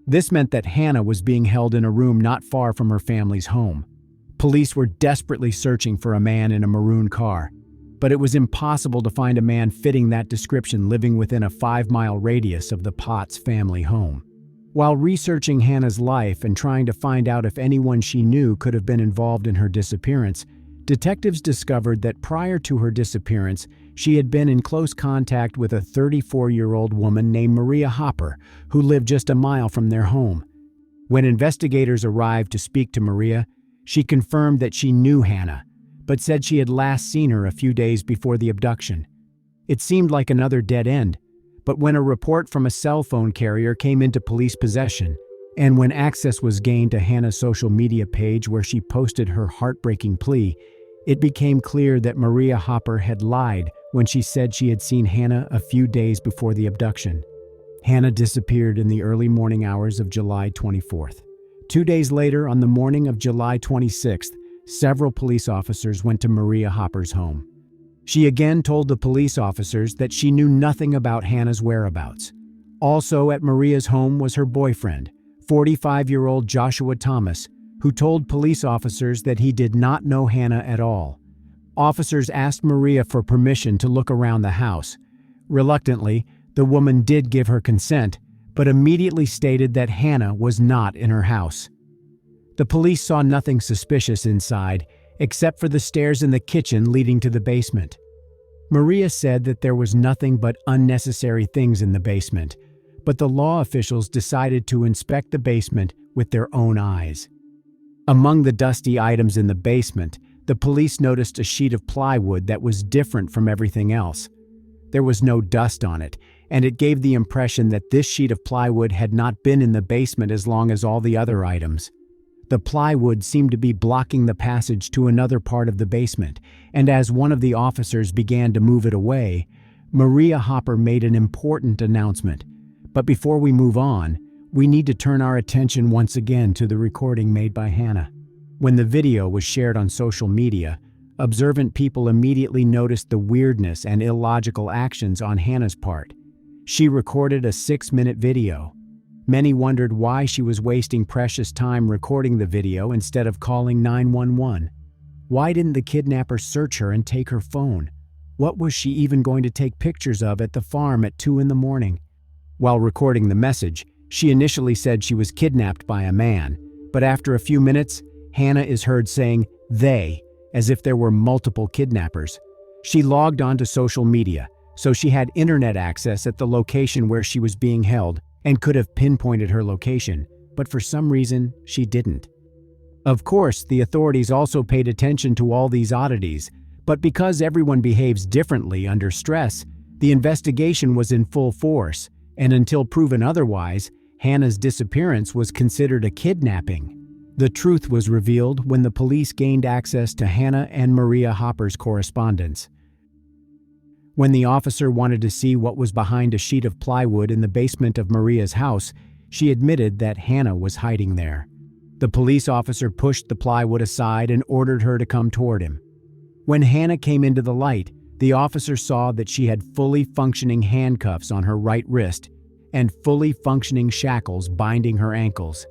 This meant that Hannah was being held in a room not far from her family's home. Police were desperately searching for a man in a maroon car, but it was impossible to find a man fitting that description living within a 5-mile radius of the Potts family home. While researching Hannah's life and trying to find out if anyone she knew could have been involved in her disappearance, detectives discovered that prior to her disappearance, she had been in close contact with a 34-year-old woman named Maria Hopper, who lived just a mile from their home. When investigators arrived to speak to Maria, she confirmed that she knew Hannah, but said she had last seen her a few days before the abduction. It seemed like another dead end, but when a report from a cell phone carrier came into police possession, and when access was gained to Hannah's social media page where she posted her heartbreaking plea, it became clear that Maria Hopper had lied when she said she had seen Hannah a few days before the abduction. Hannah disappeared in the early morning hours of July 24th. 2 days later, on the morning of July 26th, several police officers went to Maria Hopper's home. She again told the police officers that she knew nothing about Hannah's whereabouts. Also at Maria's home was her boyfriend, 45-year-old Joshua Thomas, who told police officers that he did not know Hannah at all. Officers asked Maria for permission to look around the house. Reluctantly, the woman did give her consent, but immediately stated that Hannah was not in her house. The police saw nothing suspicious inside, except for the stairs in the kitchen leading to the basement. Maria said that there was nothing but unnecessary things in the basement, but the law officials decided to inspect the basement with their own eyes. Among the dusty items in the basement, the police noticed a sheet of plywood that was different from everything else. There was no dust on it, and it gave the impression that this sheet of plywood had not been in the basement as long as all the other items. The plywood seemed to be blocking the passage to another part of the basement, and as one of the officers began to move it away, Maria Hopper made an important announcement. But before we move on, we need to turn our attention once again to the recording made by Hannah. When the video was shared on social media, observant people immediately noticed the weirdness and illogical actions on Hannah's part. She recorded a 6-minute video. Many wondered why she was wasting precious time recording the video instead of calling 911. Why didn't the kidnapper search her and take her phone? What was she even going to take pictures of at the farm at 2 in the morning? While recording the message, she initially said she was kidnapped by a man, but after a few minutes, Hannah is heard saying "they," as if there were multiple kidnappers. She logged onto social media, so she had internet access at the location where she was being held and could have pinpointed her location, but for some reason, she didn't. Of course, the authorities also paid attention to all these oddities, but because everyone behaves differently under stress, the investigation was in full force, and until proven otherwise, Hannah's disappearance was considered a kidnapping. The truth was revealed when the police gained access to Hannah and Maria Hopper's correspondence. When the officer wanted to see what was behind a sheet of plywood in the basement of Maria's house, she admitted that Hannah was hiding there. The police officer pushed the plywood aside and ordered her to come toward him. When Hannah came into the light, the officer saw that she had fully functioning handcuffs on her right wrist and fully functioning shackles binding her ankles.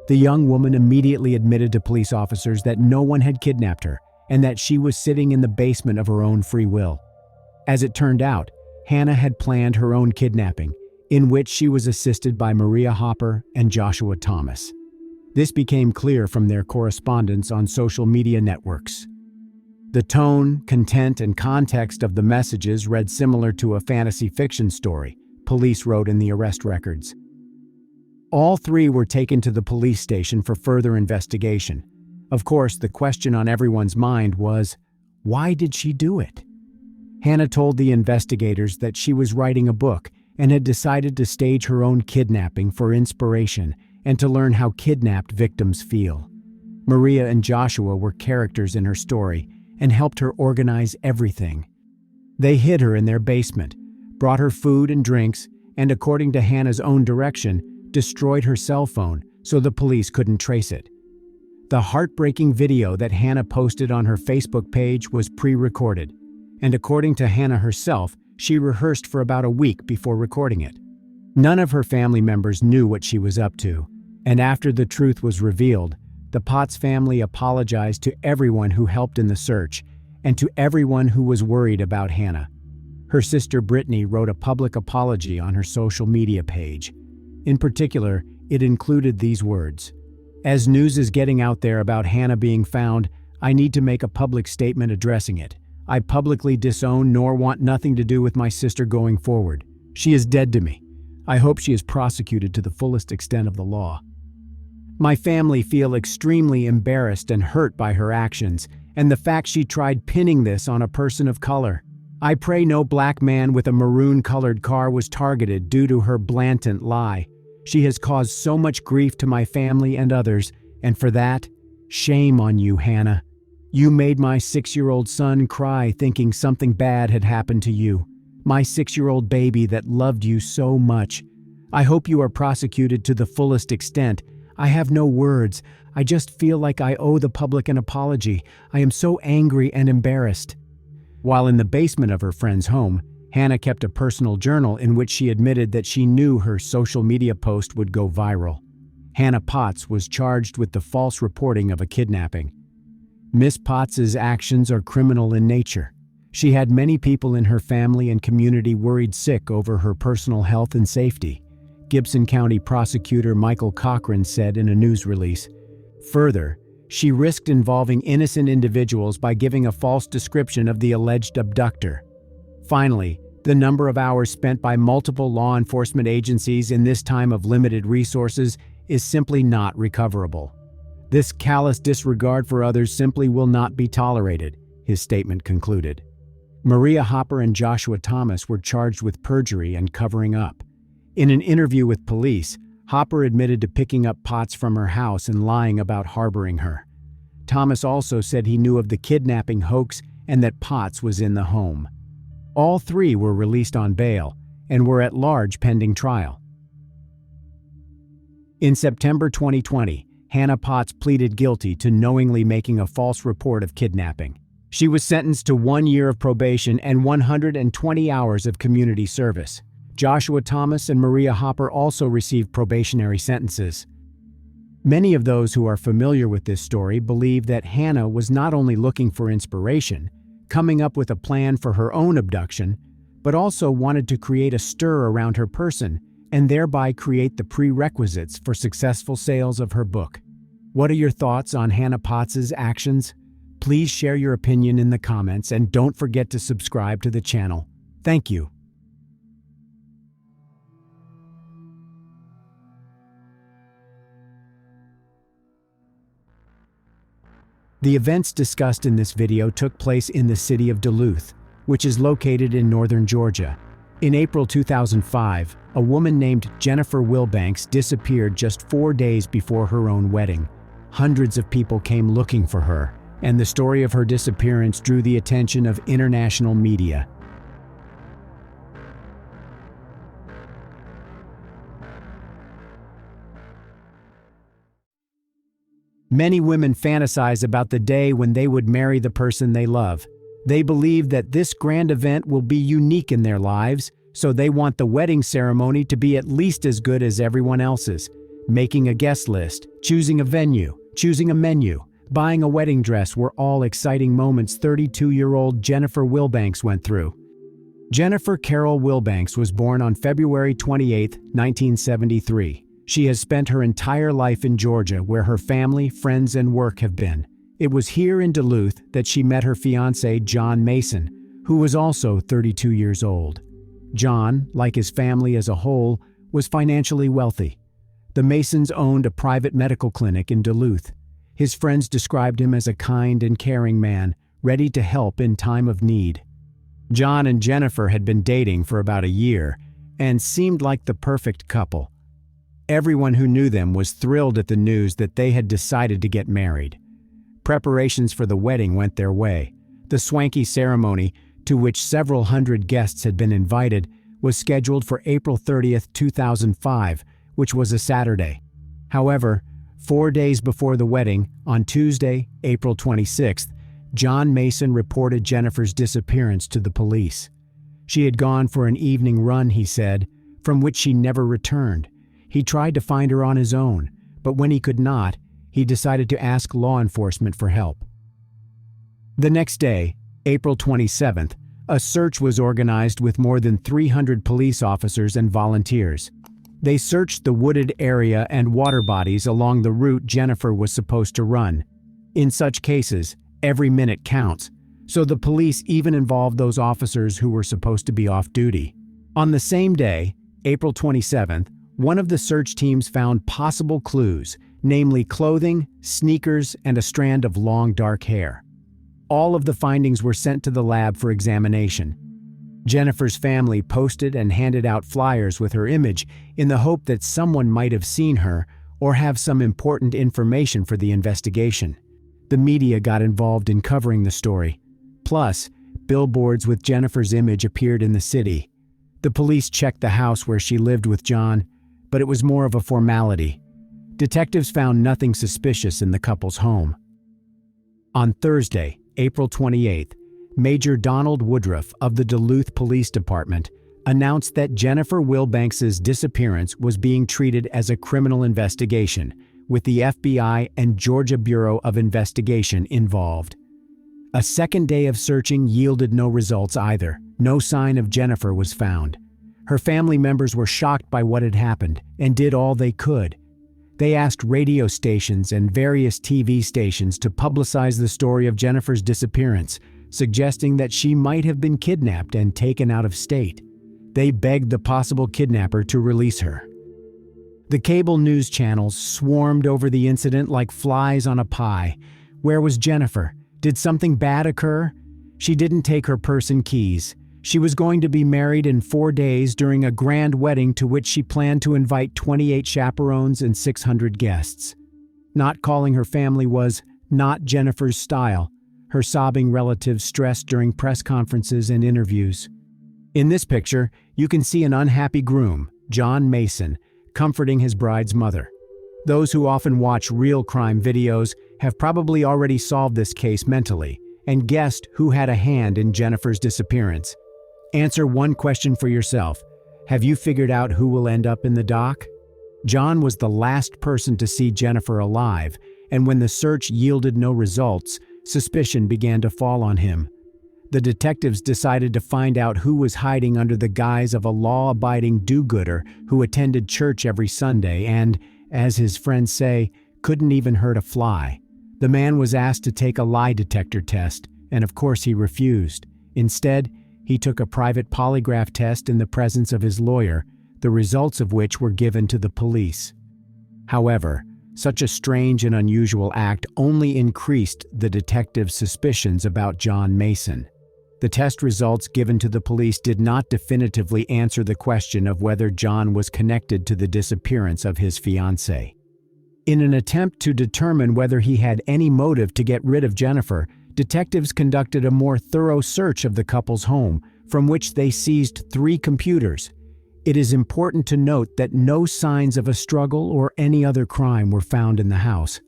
The young woman immediately admitted to police officers that no one had kidnapped her and that she was sitting in the basement of her own free will. As it turned out, Hannah had planned her own kidnapping, in which she was assisted by Maria Hopper and Joshua Thomas. This became clear from their correspondence on social media networks. The tone, content, and context of the messages read similar to a fantasy fiction story, police wrote in the arrest records. All three were taken to the police station for further investigation. Of course, the question on everyone's mind was, why did she do it? Hannah told the investigators that she was writing a book and had decided to stage her own kidnapping for inspiration and to learn how kidnapped victims feel. Maria and Joshua were characters in her story and helped her organize everything. They hid her in their basement, brought her food and drinks, and according to Hannah's own direction, destroyed her cell phone so the police couldn't trace it. The heartbreaking video that Hannah posted on her Facebook page was pre-recorded, and according to Hannah herself, she rehearsed for about a week before recording it. None of her family members knew what she was up to, and after the truth was revealed, the Potts family apologized to everyone who helped in the search and to everyone who was worried about Hannah. Her sister Brittany wrote a public apology on her social media page. In particular, it included these words: "As news is getting out there about Hannah being found, I need to make a public statement addressing it. I publicly disown nor want nothing to do with my sister going forward. She is dead to me. I hope she is prosecuted to the fullest extent of the law. My family feel extremely embarrassed and hurt by her actions, and the fact she tried pinning this on a person of color. I pray no black man with a maroon-colored car was targeted due to her blatant lie. She has caused so much grief to my family and others, and for that, shame on you, Hannah. You made my 6-year-old son cry thinking something bad had happened to you. My 6-year-old baby that loved you so much. I hope you are prosecuted to the fullest extent. I have no words. I just feel like I owe the public an apology. I am so angry and embarrassed." While in the basement of her friend's home, Hannah kept a personal journal in which she admitted that she knew her social media post would go viral. Hannah Potts was charged with the false reporting of a kidnapping. Miss Potts's actions are criminal in nature. She had many people in her family and community worried sick over her personal health and safety, Gibson County Prosecutor Michael Cochran said in a news release. Further, she risked involving innocent individuals by giving a false description of the alleged abductor. Finally, the number of hours spent by multiple law enforcement agencies in this time of limited resources is simply not recoverable. This callous disregard for others simply will not be tolerated, his statement concluded. Maria Hopper and Joshua Thomas were charged with perjury and covering up. In an interview with police, Hopper admitted to picking up Potts from her house and lying about harboring her. Thomas also said he knew of the kidnapping hoax and that Potts was in the home. All three were released on bail and were at large pending trial. In September 2020, Hannah Potts pleaded guilty to knowingly making a false report of kidnapping. She was sentenced to 1 year of probation and 120 hours of community service. Joshua Thomas and Maria Hopper also received probationary sentences. Many of those who are familiar with this story believe that Hannah was not only looking for inspiration, coming up with a plan for her own abduction, but also wanted to create a stir around her person and thereby create the prerequisites for successful sales of her book. What are your thoughts on Hannah Potts's actions? Please share your opinion in the comments and don't forget to subscribe to the channel. Thank you. The events discussed in this video took place in the city of Duluth, which is located in northern Georgia. In April 2005, a woman named Jennifer Wilbanks disappeared just 4 days before her own wedding. Hundreds of people came looking for her, and the story of her disappearance drew the attention of international media. Many women fantasize about the day when they would marry the person they love. They believe that this grand event will be unique in their lives, so they want the wedding ceremony to be at least as good as everyone else's. Making a guest list, choosing a venue, choosing a menu, buying a wedding dress were all exciting moments 32-year-old Jennifer Wilbanks went through. Jennifer Carol Wilbanks was born on February 28, 1973. She has spent her entire life in Georgia, where her family, friends, and work have been. It was here in Duluth that she met her fiancé, John Mason, who was also 32 years old. John, like his family as a whole, was financially wealthy. The Masons owned a private medical clinic in Duluth. His friends described him as a kind and caring man, ready to help in time of need. John and Jennifer had been dating for about a year and seemed like the perfect couple. Everyone who knew them was thrilled at the news that they had decided to get married. Preparations for the wedding went their way. The swanky ceremony, to which several hundred guests had been invited, was scheduled for April 30, 2005, which was a Saturday. However, 4 days before the wedding, on Tuesday, April 26th, John Mason reported Jennifer's disappearance to the police. She had gone for an evening run, he said, from which she never returned. He tried to find her on his own, but when he could not, he decided to ask law enforcement for help. The next day, April 27th, a search was organized with more than 300 police officers and volunteers. They searched the wooded area and water bodies along the route Jennifer was supposed to run. In such cases, every minute counts, so the police even involved those officers who were supposed to be off duty. On the same day, April 27th, one of the search teams found possible clues, namely clothing, sneakers, and a strand of long dark hair. All of the findings were sent to the lab for examination. Jennifer's family posted and handed out flyers with her image in the hope that someone might have seen her or have some important information for the investigation. The media got involved in covering the story. Plus, billboards with Jennifer's image appeared in the city. The police checked the house where she lived with John, but it was more of a formality. Detectives found nothing suspicious in the couple's home. On Thursday, April 28th, Major Donald Woodruff of the Duluth Police Department announced that Jennifer Wilbanks' disappearance was being treated as a criminal investigation, with the FBI and Georgia Bureau of Investigation involved. A second day of searching yielded no results either. No sign of Jennifer was found. Her family members were shocked by what had happened and did all they could. They asked radio stations and various TV stations to publicize the story of Jennifer's disappearance, suggesting that she might have been kidnapped and taken out of state. They begged the possible kidnapper to release her. The cable news channels swarmed over the incident like flies on a pie. Where was Jennifer? Did something bad occur? She didn't take her purse and keys. She was going to be married in 4 days during a grand wedding to which she planned to invite 28 chaperones and 600 guests. Not calling her family was not Jennifer's style, her sobbing relatives stressed during press conferences and interviews. In this picture, you can see an unhappy groom, John Mason, comforting his bride's mother. Those who often watch real crime videos have probably already solved this case mentally and guessed who had a hand in Jennifer's disappearance. Answer one question for yourself. Have you figured out who will end up in the dock? John was the last person to see Jennifer alive, and when the search yielded no results, suspicion began to fall on him. The detectives decided to find out who was hiding under the guise of a law-abiding do-gooder who attended church every Sunday and, as his friends say, couldn't even hurt a fly. The man was asked to take a lie detector test, and of course he refused. Instead, he took a private polygraph test in the presence of his lawyer, the results of which were given to the police. However, such a strange and unusual act only increased the detectives' suspicions about John Mason. The test results given to the police did not definitively answer the question of whether John was connected to the disappearance of his fiancée. In an attempt to determine whether he had any motive to get rid of Jennifer, detectives conducted a more thorough search of the couple's home, from which they seized 3 computers. It is important to note that no signs of a struggle or any other crime were found in the house.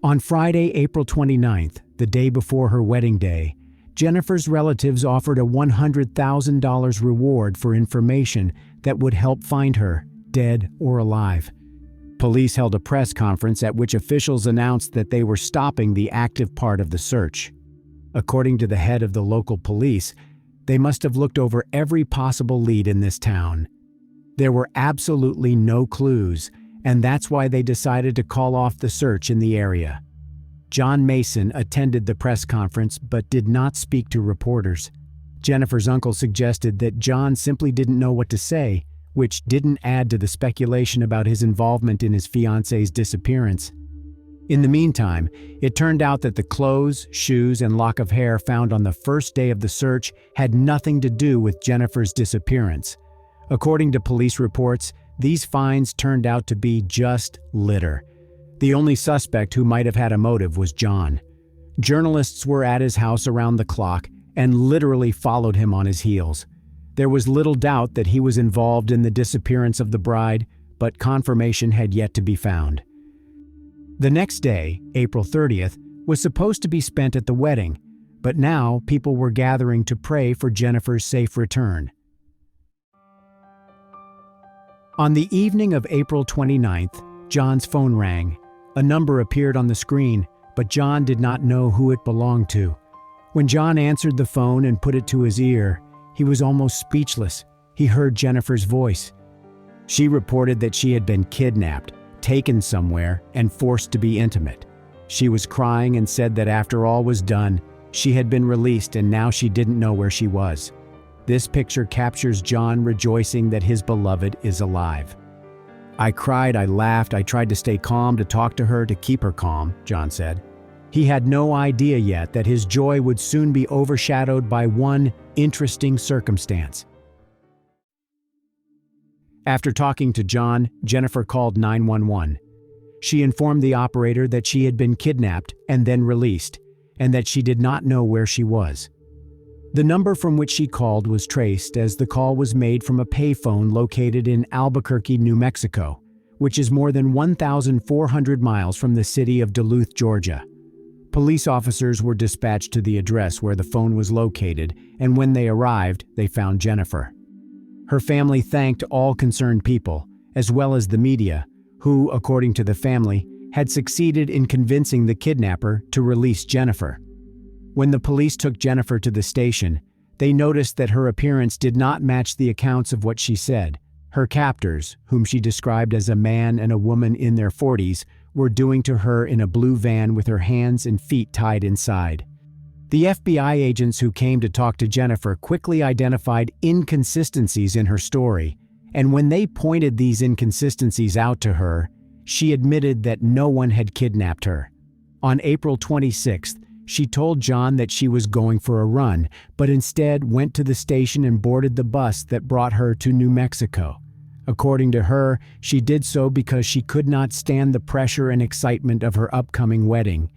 On Friday, April 29th, the day before her wedding day, Jennifer's relatives offered a $100,000 reward for information that would help find her, dead or alive. Police held a press conference at which officials announced that they were stopping the active part of the search. According to the head of the local police, they must have looked over every possible lead in this town. There were absolutely no clues, and that's why they decided to call off the search in the area. John Mason attended the press conference but did not speak to reporters. Jennifer's uncle suggested that John simply didn't know what to say, which didn't add to the speculation about his involvement in his fiancée's disappearance. In the meantime, it turned out that the clothes, shoes, and lock of hair found on the first day of the search had nothing to do with Jennifer's disappearance. According to police reports, these finds turned out to be just litter. The only suspect who might have had a motive was John. Journalists were at his house around the clock and literally followed him on his heels. There was little doubt that he was involved in the disappearance of the bride, but confirmation had yet to be found. The next day, April 30th, was supposed to be spent at the wedding, but now people were gathering to pray for Jennifer's safe return. On the evening of April 29th, John's phone rang. A number appeared on the screen, but John did not know who it belonged to. When John answered the phone and put it to his ear, he was almost speechless. He heard Jennifer's voice. She reported that she had been kidnapped, taken somewhere, and forced to be intimate. She was crying and said that after all was done, she had been released and now she didn't know where she was. This picture captures John rejoicing that his beloved is alive. I cried, I laughed, I tried to stay calm, to talk to her, to keep her calm, John said. He had no idea yet that his joy would soon be overshadowed by one interesting circumstance. After talking to John, Jennifer called 911. She informed the operator that she had been kidnapped and then released, and that she did not know where she was. The number from which she called was traced as the call was made from a payphone located in Albuquerque, New Mexico, which is more than 1,400 miles from the city of Duluth, Georgia. Police officers were dispatched to the address where the phone was located, and when they arrived, they found Jennifer. Her family thanked all concerned people, as well as the media, who, according to the family, had succeeded in convincing the kidnapper to release Jennifer. When the police took Jennifer to the station, they noticed that her appearance did not match the accounts of what she said. Her captors, whom she described as a man and a woman in their 40s, were doing to her in a blue van with her hands and feet tied inside. The FBI agents who came to talk to Jennifer quickly identified inconsistencies in her story, and when they pointed these inconsistencies out to her, she admitted that no one had kidnapped her. On April 26th, She told John that she was going for a run, but instead went to the station and boarded the bus that brought her to New Mexico. According to her, she did so because she could not stand the pressure and excitement of her upcoming wedding.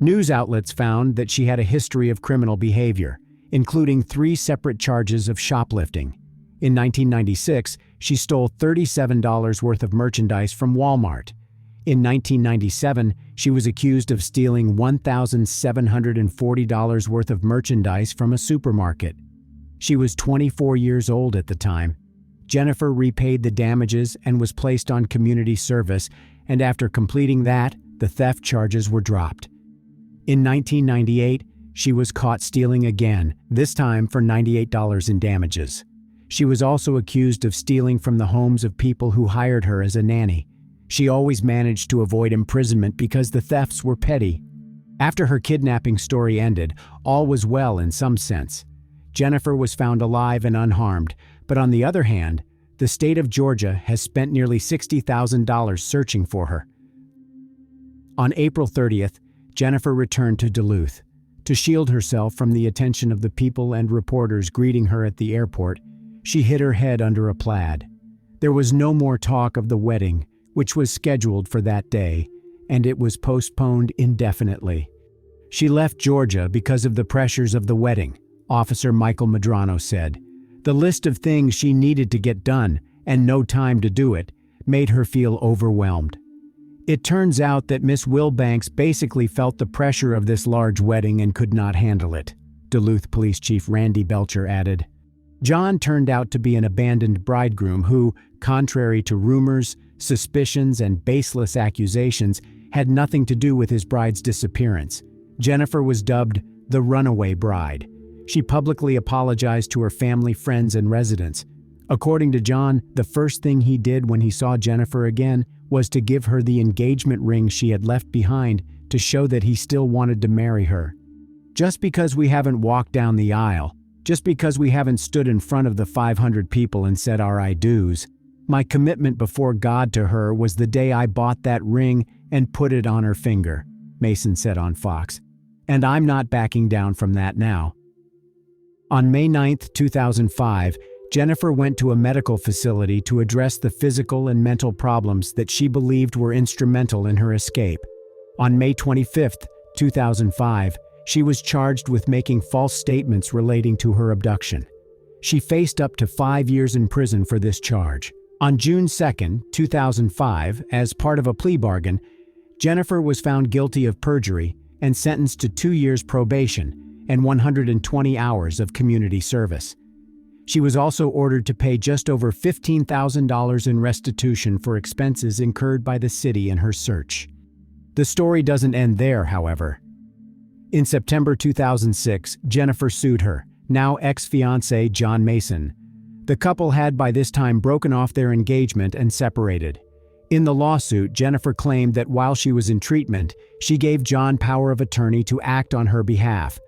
News outlets found that she had a history of criminal behavior, including 3 separate charges of shoplifting. In 1996, she stole $37 worth of merchandise from Walmart. In 1997, she was accused of stealing $1,740 worth of merchandise from a supermarket. She was 24 years old at the time. Jennifer repaid the damages and was placed on community service, and after completing that, the theft charges were dropped. In 1998, she was caught stealing again, this time for $98 in damages. She was also accused of stealing from the homes of people who hired her as a nanny. She always managed to avoid imprisonment because the thefts were petty. After her kidnapping story ended, all was well in some sense. Jennifer was found alive and unharmed, but on the other hand, the state of Georgia has spent nearly $60,000 searching for her. On April 30th, Jennifer returned to Duluth. To shield herself from the attention of the people and reporters greeting her at the airport, she hid her head under a plaid. There was no more talk of the wedding, which was scheduled for that day, and it was postponed indefinitely. She left Georgia because of the pressures of the wedding, Officer Michael Medrano said. The list of things she needed to get done, and no time to do it, made her feel overwhelmed. It turns out that Miss Wilbanks basically felt the pressure of this large wedding and could not handle it, Duluth Police Chief Randy Belcher added. John turned out to be an abandoned bridegroom who, contrary to rumors, suspicions, and baseless accusations, had nothing to do with his bride's disappearance. Jennifer was dubbed the runaway bride. She publicly apologized to her family, friends, and residents. According to John, the first thing he did when he saw Jennifer again was to give her the engagement ring she had left behind to show that he still wanted to marry her. Just because we haven't walked down the aisle, just because we haven't stood in front of the 500 people and said our I do's, my commitment before God to her was the day I bought that ring and put it on her finger, Mason said on Fox. And I'm not backing down from that now. On May 9, 2005, Jennifer went to a medical facility to address the physical and mental problems that she believed were instrumental in her escape. On May 25, 2005, she was charged with making false statements relating to her abduction. She faced up to 5 years in prison for this charge. On June 2, 2005, as part of a plea bargain, Jennifer was found guilty of perjury and sentenced to 2 years probation and 120 hours of community service. She was also ordered to pay just over $15,000 in restitution for expenses incurred by the city in her search. The story doesn't end there, however. In September 2006, Jennifer sued her, now ex-fiancé John Mason. The couple had by this time broken off their engagement and separated. In the lawsuit, Jennifer claimed that while she was in treatment, she gave John power of attorney to act on her behalf.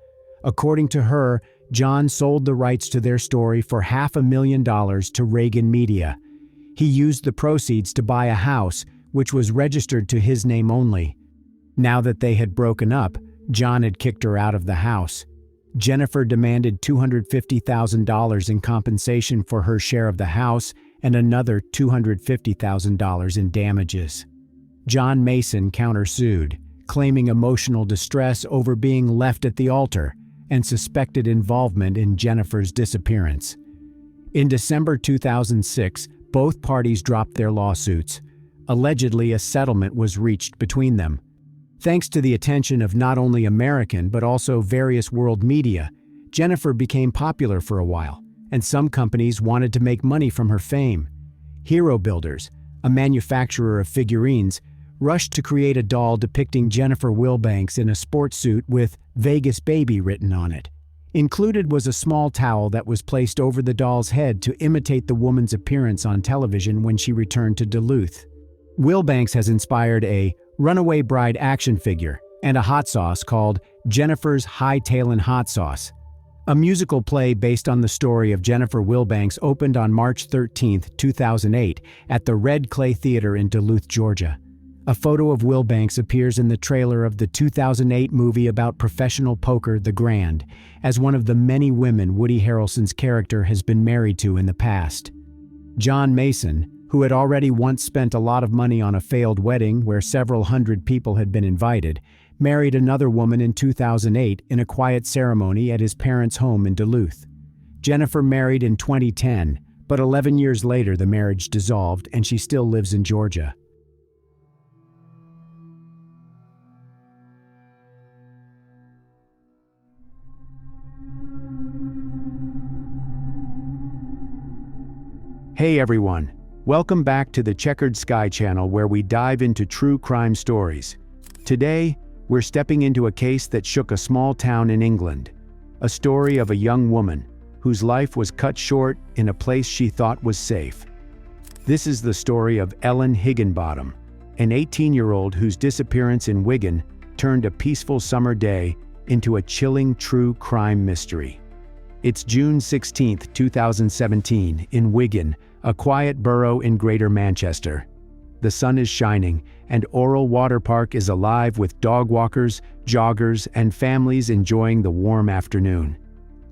According to her, John sold the rights to their story for $500,000 to Reagan Media. He used the proceeds to buy a house, which was registered to his name only. Now that they had broken up, John had kicked her out of the house. Jennifer demanded $250,000 in compensation for her share of the house and another $250,000 in damages. John Mason countersued, claiming emotional distress over being left at the altar and suspected involvement in Jennifer's disappearance. In December 2006, both parties dropped their lawsuits. Allegedly, a settlement was reached between them. Thanks to the attention of not only American but also various world media, Jennifer became popular for a while, and some companies wanted to make money from her fame. Hero Builders, a manufacturer of figurines, rushed to create a doll depicting Jennifer Wilbanks in a sports suit with "Vegas Baby" written on it. Included was a small towel that was placed over the doll's head to imitate the woman's appearance on television when she returned to Duluth. Wilbanks has inspired a runaway bride action figure and a hot sauce called Jennifer's Hightailin' Hot Sauce. A musical play based on the story of Jennifer Wilbanks opened on March 13, 2008 at the Red Clay Theater in Duluth, Georgia. A photo of Wilbanks appears in the trailer of the 2008 movie about professional poker, The Grand, as one of the many women Woody Harrelson's character has been married to in the past. John Mason, who had already once spent a lot of money on a failed wedding where several hundred people had been invited, married another woman in 2008 in a quiet ceremony at his parents' home in Duluth. Jennifer married in 2010, but 11 years later the marriage dissolved and she still lives in Georgia. Hey everyone, welcome back to the Checkered Sky channel where we dive into true crime stories. Today, we're stepping into a case that shook a small town in England. A story of a young woman whose life was cut short in a place she thought was safe. This is the story of Ellen Higginbottom, an 18-year-old whose disappearance in Wigan turned a peaceful summer day into a chilling true crime mystery. It's June 16, 2017, in Wigan, a quiet borough in Greater Manchester. The sun is shining, and Orrell Water Park is alive with dog walkers, joggers, and families enjoying the warm afternoon.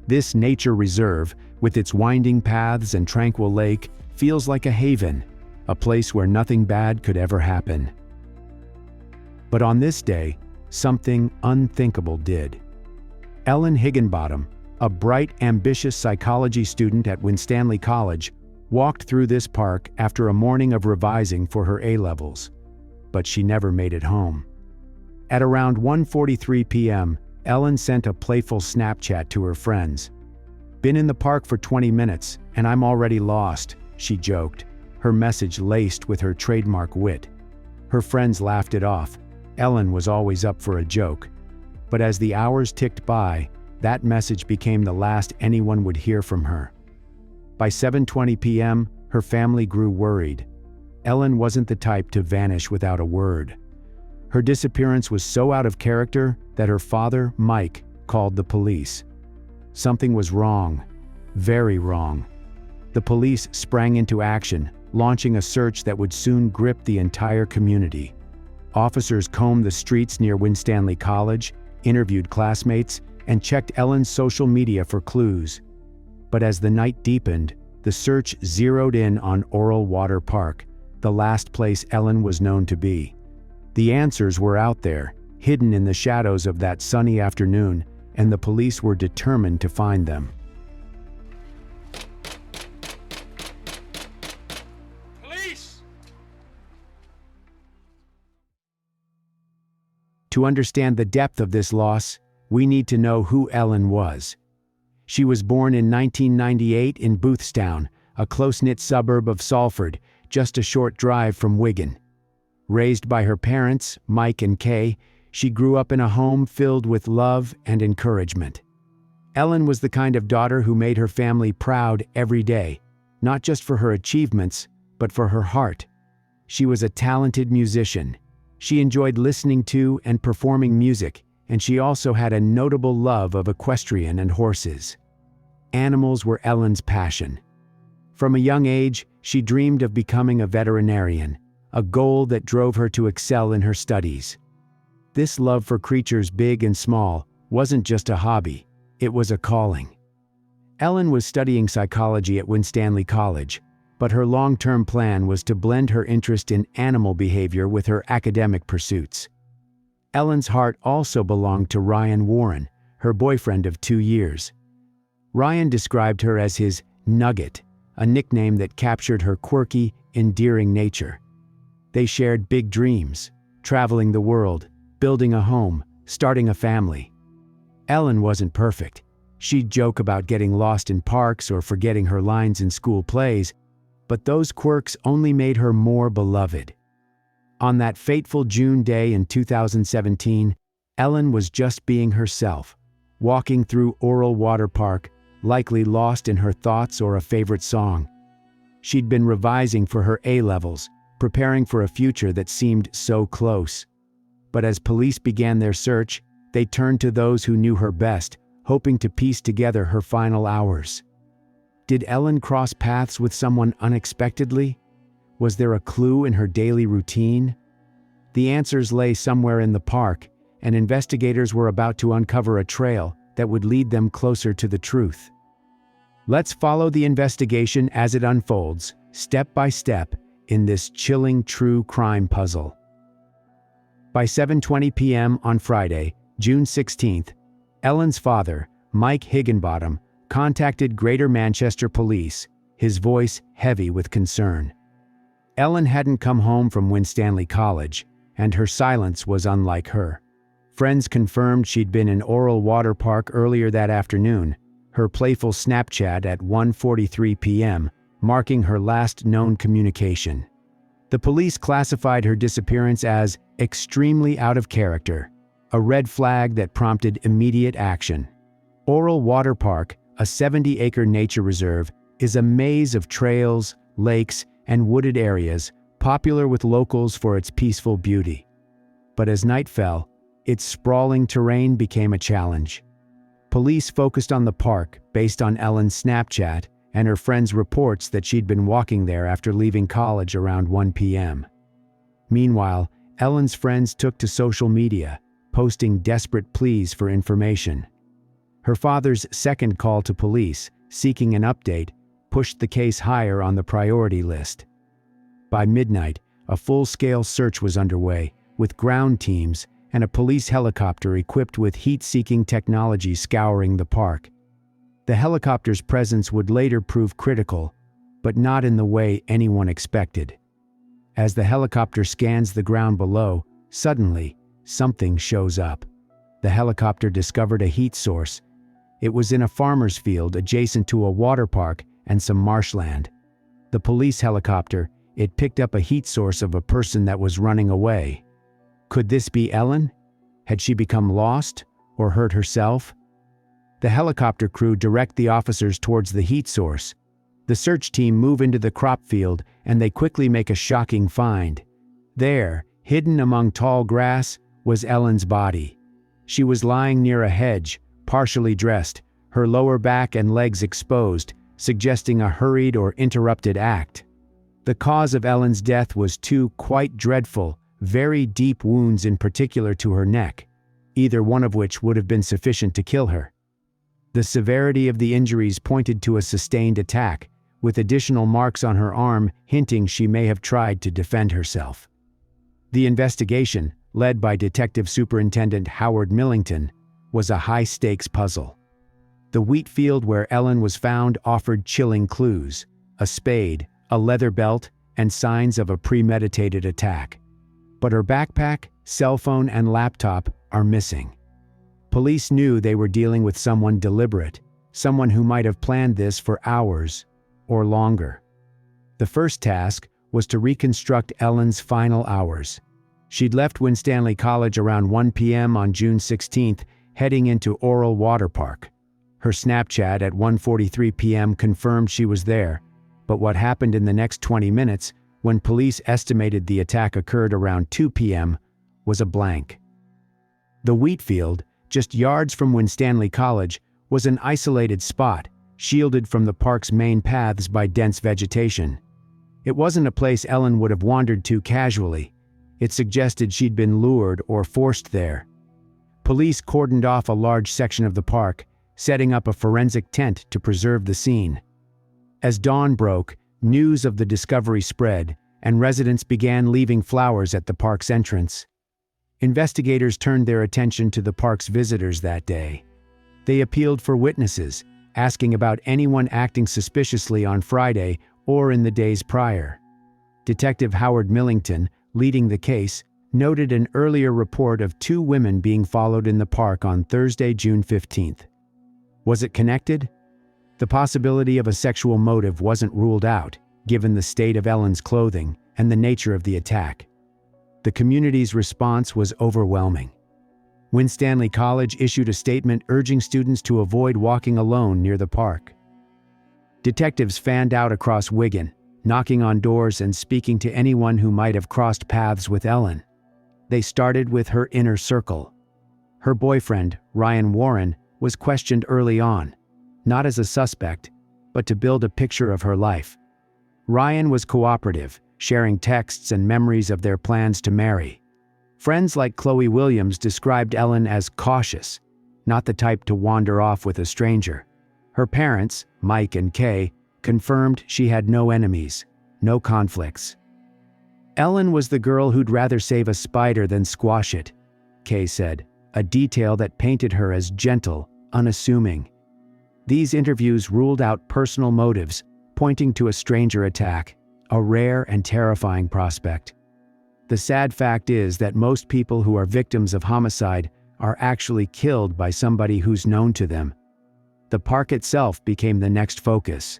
This nature reserve, with its winding paths and tranquil lake, feels like a haven, a place where nothing bad could ever happen. But on this day, something unthinkable did. Ellen Higginbottom, a bright, ambitious psychology student at Winstanley College, walked through this park after a morning of revising for her A-levels. But she never made it home. At around 1:43 p.m., Ellen sent a playful Snapchat to her friends. "Been in the park for 20 minutes, and I'm already lost," she joked, her message laced with her trademark wit. Her friends laughed it off. Ellen was always up for a joke. But as the hours ticked by, that message became the last anyone would hear from her. By 7:20 p.m., her family grew worried. Ellen wasn't the type to vanish without a word. Her disappearance was so out of character that her father, Mike, called the police. Something was wrong, very wrong. The police sprang into action, launching a search that would soon grip the entire community. Officers combed the streets near Winstanley College, interviewed classmates, and checked Ellen's social media for clues. But as the night deepened, the search zeroed in on Orrell Water Park, the last place Ellen was known to be. The answers were out there, hidden in the shadows of that sunny afternoon, and the police were determined to find them. Police! To understand the depth of this loss, we need to know who Ellen was. She was born in 1998 in Boothstown, a close-knit suburb of Salford, just a short drive from Wigan. Raised by her parents, Mike and Kay, she grew up in a home filled with love and encouragement. Ellen was the kind of daughter who made her family proud every day, not just for her achievements, but for her heart. She was a talented musician. She enjoyed listening to and performing music, and she also had a notable love of equestrian and horses. Animals were Ellen's passion. From a young age, she dreamed of becoming a veterinarian, a goal that drove her to excel in her studies. This love for creatures big and small wasn't just a hobby, it was a calling. Ellen was studying psychology at Winstanley College, but her long-term plan was to blend her interest in animal behavior with her academic pursuits. Ellen's heart also belonged to Ryan Warren, her boyfriend of 2 years. Ryan described her as his nugget, a nickname that captured her quirky, endearing nature. They shared big dreams, traveling the world, building a home, starting a family. Ellen wasn't perfect. She'd joke about getting lost in parks or forgetting her lines in school plays, but those quirks only made her more beloved. On that fateful June day in 2017, Ellen was just being herself, walking through Orrell Water Park, likely lost in her thoughts or a favorite song. She'd been revising for her A-levels, preparing for a future that seemed so close. But as police began their search, they turned to those who knew her best, hoping to piece together her final hours. Did Ellen cross paths with someone unexpectedly? Was there a clue in her daily routine? The answers lay somewhere in the park, and investigators were about to uncover a trail that would lead them closer to the truth. Let's follow the investigation as it unfolds, step by step, in this chilling true crime puzzle. By 7:20 p.m. on Friday, June 16th, Ellen's father, Mike Higginbottom, contacted Greater Manchester Police, his voice heavy with concern. Ellen hadn't come home from Winstanley College, and her silence was unlike her. Friends confirmed she'd been in Oral Water Park earlier that afternoon, her playful Snapchat at 1:43 p.m., marking her last known communication. The police classified her disappearance as extremely out of character, a red flag that prompted immediate action. Oral Water Park, a 70-acre nature reserve, is a maze of trails, lakes, and wooded areas, popular with locals for its peaceful beauty. But as night fell, its sprawling terrain became a challenge. Police focused on the park based on Ellen's Snapchat and her friends' reports that she'd been walking there after leaving college around 1 p.m. Meanwhile, Ellen's friends took to social media, posting desperate pleas for information. Her father's second call to police, seeking an update, pushed the case higher on the priority list. By midnight, a full-scale search was underway, with ground teams and a police helicopter equipped with heat-seeking technology scouring the park. The helicopter's presence would later prove critical, but not in the way anyone expected. As the helicopter scans the ground below, suddenly, something shows up. The helicopter discovered a heat source. It was in a farmer's field adjacent to a water park and some marshland. The police helicopter, it picked up a heat source of a person that was running away. Could this be Ellen? Had she become lost or hurt herself? The helicopter crew direct the officers towards the heat source. The search team move into the crop field and they quickly make a shocking find. There, hidden among tall grass, was Ellen's body. She was lying near a hedge, partially dressed, her lower back and legs exposed, suggesting a hurried or interrupted act. The cause of Ellen's death was two quite dreadful, very deep wounds in particular to her neck, either one of which would have been sufficient to kill her. The severity of the injuries pointed to a sustained attack, with additional marks on her arm hinting she may have tried to defend herself. The investigation, led by Detective Superintendent Howard Millington, was a high-stakes puzzle. The wheat field where Ellen was found offered chilling clues: a spade, a leather belt, and signs of a premeditated attack. But her backpack, cell phone, and laptop are missing. Police knew they were dealing with someone deliberate, someone who might have planned this for hours or longer. The first task was to reconstruct Ellen's final hours. She'd left Winstanley College around 1 p.m. on June 16th, heading into Oral Water Park. Her Snapchat at 1:43 p.m. confirmed she was there, but what happened in the next 20 minutes, when police estimated the attack occurred around 2 p.m., was a blank. The wheat field, just yards from Winstanley College, was an isolated spot, shielded from the park's main paths by dense vegetation. It wasn't a place Ellen would have wandered to casually. It suggested she'd been lured or forced there. Police cordoned off a large section of the park, setting up a forensic tent to preserve the scene. As dawn broke, news of the discovery spread, and residents began leaving flowers at the park's entrance. Investigators turned their attention to the park's visitors that day. They appealed for witnesses, asking about anyone acting suspiciously on Friday or in the days prior. Detective Howard Millington, leading the case, noted an earlier report of two women being followed in the park on Thursday, June 15th. Was it connected? The possibility of a sexual motive wasn't ruled out, given the state of Ellen's clothing and the nature of the attack. The community's response was overwhelming. Winstanley College issued a statement urging students to avoid walking alone near the park. Detectives fanned out across Wigan, knocking on doors and speaking to anyone who might have crossed paths with Ellen. They started with her inner circle. Her boyfriend, Ryan Warren, was questioned early on, not as a suspect, but to build a picture of her life. Ryan was cooperative, sharing texts and memories of their plans to marry. Friends like Chloe Williams described Ellen as cautious, not the type to wander off with a stranger. Her parents, Mike and Kay, confirmed she had no enemies, no conflicts. Ellen was the girl who'd rather save a spider than squash it, Kay said, a detail that painted her as gentle, unassuming. These interviews ruled out personal motives, pointing to a stranger attack, a rare and terrifying prospect. The sad fact is that most people who are victims of homicide are actually killed by somebody who's known to them. The park itself became the next focus.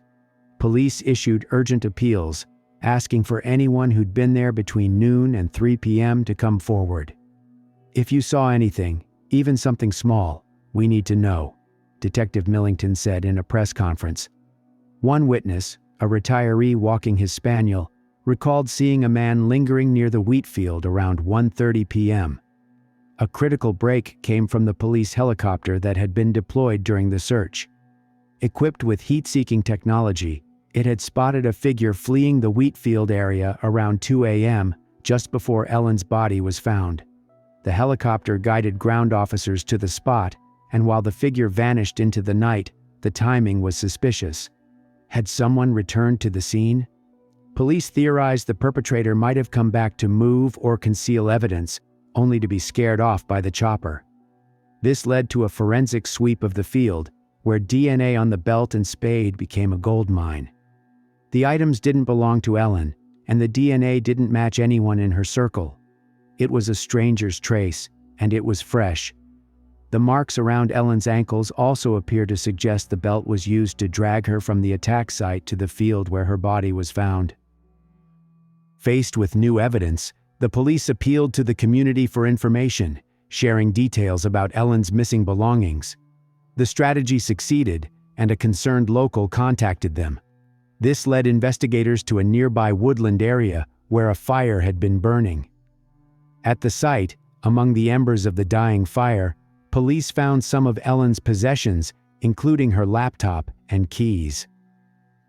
Police issued urgent appeals, asking for anyone who'd been there between noon and 3 p.m. to come forward. "If you saw anything, even something small, we need to know," Detective Millington said in a press conference. One witness, a retiree walking his spaniel, recalled seeing a man lingering near the wheat field around 1:30 p.m. A critical break came from the police helicopter that had been deployed during the search. Equipped with heat-seeking technology, it had spotted a figure fleeing the wheat field area around 2 a.m., just before Ellen's body was found. The helicopter guided ground officers to the spot, and while the figure vanished into the night, the timing was suspicious. Had someone returned to the scene? Police theorized the perpetrator might have come back to move or conceal evidence, only to be scared off by the chopper. This led to a forensic sweep of the field, where DNA on the belt and spade became a goldmine. The items didn't belong to Ellen, and the DNA didn't match anyone in her circle. It was a stranger's trace, and it was fresh. The marks around Ellen's ankles also appear to suggest the belt was used to drag her from the attack site to the field where her body was found. Faced with new evidence, the police appealed to the community for information, sharing details about Ellen's missing belongings. The strategy succeeded, and a concerned local contacted them. This led investigators to a nearby woodland area where a fire had been burning. At the site, among the embers of the dying fire, police found some of Ellen's possessions, including her laptop and keys.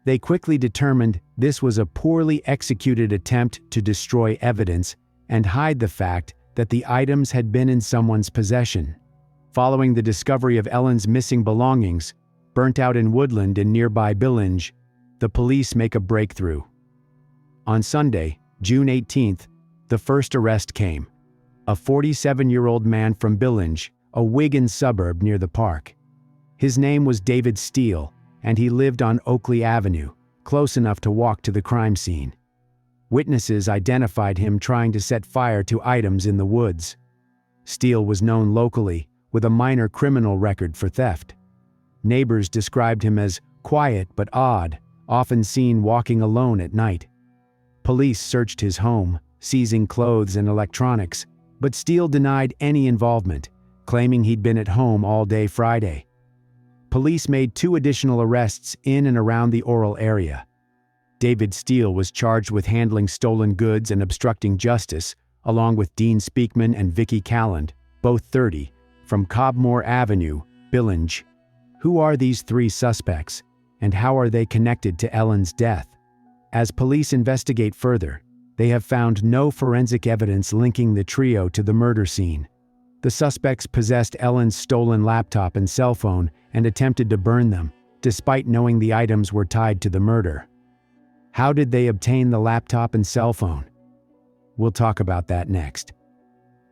They quickly determined this was a poorly executed attempt to destroy evidence and hide the fact that the items had been in someone's possession. Following the discovery of Ellen's missing belongings, burnt out in woodland in nearby Billinge, the police make a breakthrough. On Sunday, June 18th, the first arrest came. A 47-year-old man from Billinge, a Wigan suburb near the park. His name was David Steele, and he lived on Oakley Avenue, close enough to walk to the crime scene. Witnesses identified him trying to set fire to items in the woods. Steele was known locally, with a minor criminal record for theft. Neighbors described him as quiet but odd, often seen walking alone at night. Police searched his home, seizing clothes and electronics, but Steele denied any involvement, claiming he'd been at home all day Friday. Police made 2 additional arrests in and around the Oral area. David Steele was charged with handling stolen goods and obstructing justice, along with Dean Speakman and Vicky Calland, both 30, from Cobmore Avenue, Billinge. Who are these 3 suspects, and how are they connected to Ellen's death? As police investigate further, they have found no forensic evidence linking the trio to the murder scene. The suspects possessed Ellen's stolen laptop and cell phone and attempted to burn them, despite knowing the items were tied to the murder. How did they obtain the laptop and cell phone? We'll talk about that next.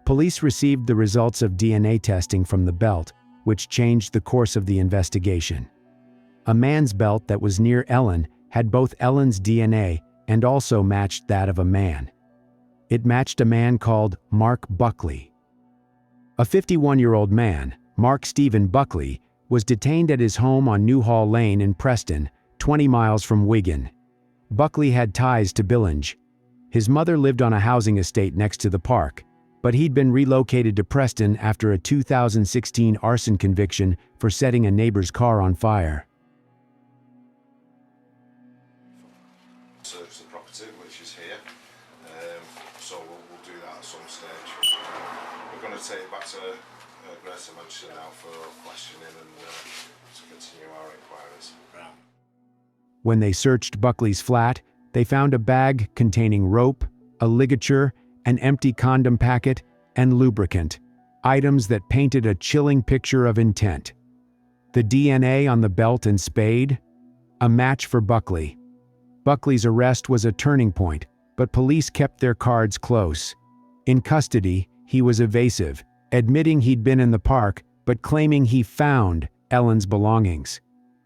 Police received the results of DNA testing from the belt, which changed the course of the investigation. A man's belt that was near Ellen had both Ellen's DNA and also matched that of a man. It matched a man called Mark Buckley. A 51-year-old man, Mark Stephen Buckley, was detained at his home on Newhall Lane in Preston, 20 miles from Wigan. Buckley had ties to Billinge. His mother lived on a housing estate next to the park, but he'd been relocated to Preston after a 2016 arson conviction for setting a neighbor's car on fire. Search the property, which is here, so we'll do that at some stage. We're going to take it back to Greta Manchester now for questioning and to continue our inquiries. When they searched Buckley's flat, they found a bag containing rope, a ligature, an empty condom packet, and lubricant, items that painted a chilling picture of intent. The DNA on the belt and spade? A match for Buckley. Buckley's arrest was a turning point, but police kept their cards close. In custody, he was evasive, admitting he'd been in the park, but claiming he found Ellen's belongings.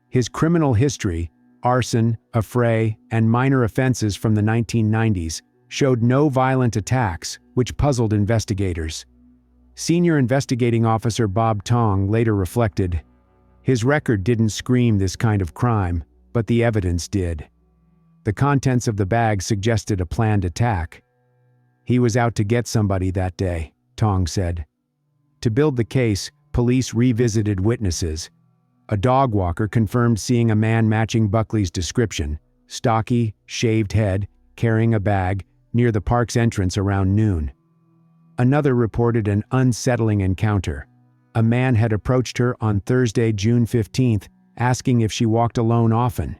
His criminal history, arson, affray, and minor offenses from the 1990s, showed no violent attacks, which puzzled investigators. Senior investigating officer Bob Tong later reflected, "His record didn't scream this kind of crime, but the evidence did." The contents of the bag suggested a planned attack. "He was out to get somebody that day," Tong said. To build the case, police revisited witnesses. A dog walker confirmed seeing a man matching Buckley's description, stocky, shaved head, carrying a bag, near the park's entrance around noon. Another reported an unsettling encounter. A man had approached her on Thursday, June 15th, asking if she walked alone often.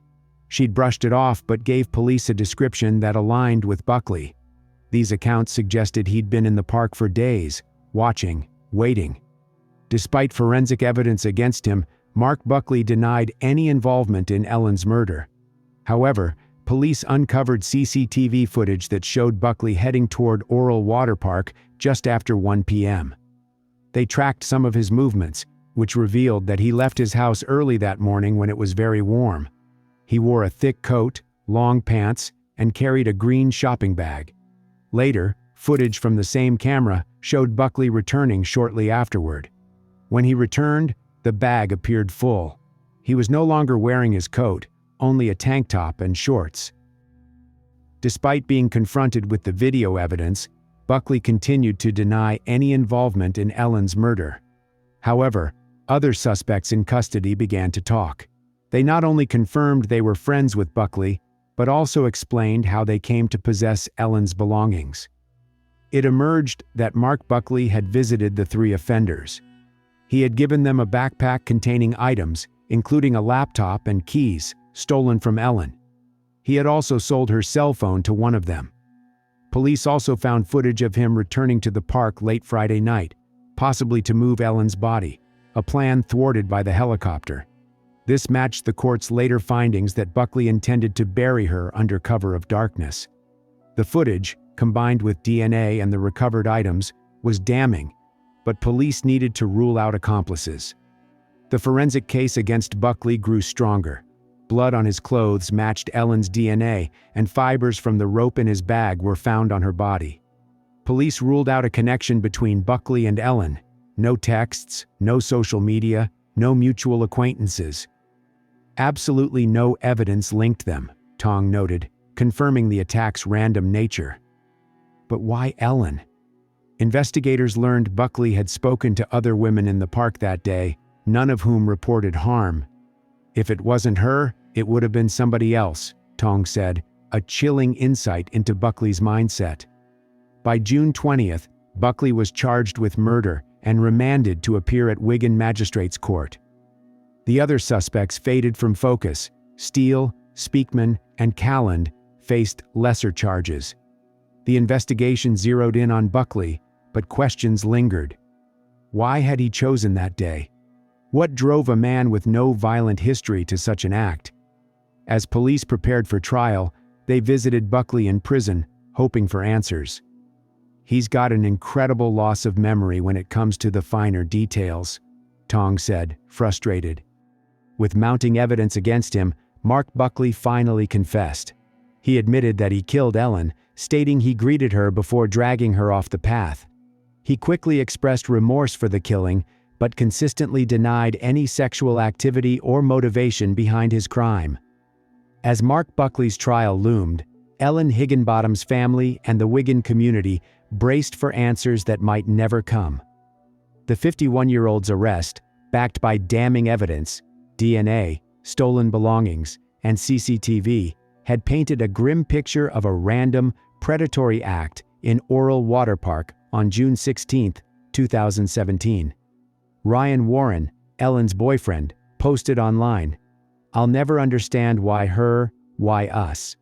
She'd brushed it off but gave police a description that aligned with Buckley. These accounts suggested he'd been in the park for days, watching, waiting. Despite forensic evidence against him, Mark Buckley denied any involvement in Ellen's murder. However, police uncovered CCTV footage that showed Buckley heading toward Oral Water Park just after 1 p.m. They tracked some of his movements, which revealed that he left his house early that morning when it was very warm. He wore a thick coat, long pants, and carried a green shopping bag. Later, footage from the same camera showed Buckley returning shortly afterward. When he returned, the bag appeared full. He was no longer wearing his coat, only a tank top and shorts. Despite being confronted with the video evidence, Buckley continued to deny any involvement in Ellen's murder. However, other suspects in custody began to talk. They not only confirmed they were friends with Buckley, but also explained how they came to possess Ellen's belongings. It emerged that Mark Buckley had visited the three offenders. He had given them a backpack containing items, including a laptop and keys, stolen from Ellen. He had also sold her cell phone to one of them. Police also found footage of him returning to the park late Friday night, possibly to move Ellen's body, a plan thwarted by the helicopter. This matched the court's later findings that Buckley intended to bury her under cover of darkness. The footage, combined with DNA and the recovered items, was damning, but police needed to rule out accomplices. The forensic case against Buckley grew stronger. Blood on his clothes matched Ellen's DNA, and fibers from the rope in his bag were found on her body. Police ruled out a connection between Buckley and Ellen. No texts, no social media, no mutual acquaintances. Absolutely no evidence linked them, Tong noted, confirming the attack's random nature. But why Ellen? Investigators learned Buckley had spoken to other women in the park that day, none of whom reported harm. If it wasn't her, it would have been somebody else, Tong said, a chilling insight into Buckley's mindset. By June 20th, Buckley was charged with murder and remanded to appear at Wigan Magistrates Court. The other suspects faded from focus. Steele, Speakman, and Calland faced lesser charges. The investigation zeroed in on Buckley, but questions lingered. Why had he chosen that day? What drove a man with no violent history to such an act? As police prepared for trial, they visited Buckley in prison, hoping for answers. "He's got an incredible loss of memory when it comes to the finer details," Tong said, frustrated. With mounting evidence against him, Mark Buckley finally confessed. He admitted that he killed Ellen, stating he greeted her before dragging her off the path. He quickly expressed remorse for the killing, but consistently denied any sexual activity or motivation behind his crime. As Mark Buckley's trial loomed, Ellen Higginbottom's family and the Wigan community braced for answers that might never come. The 51-year-old's arrest, backed by damning evidence, DNA, stolen belongings, and CCTV, had painted a grim picture of a random, predatory act in Oral Water Park on June 16, 2017. Ryan Warren, Ellen's boyfriend, posted online, "I'll never understand why her, why us."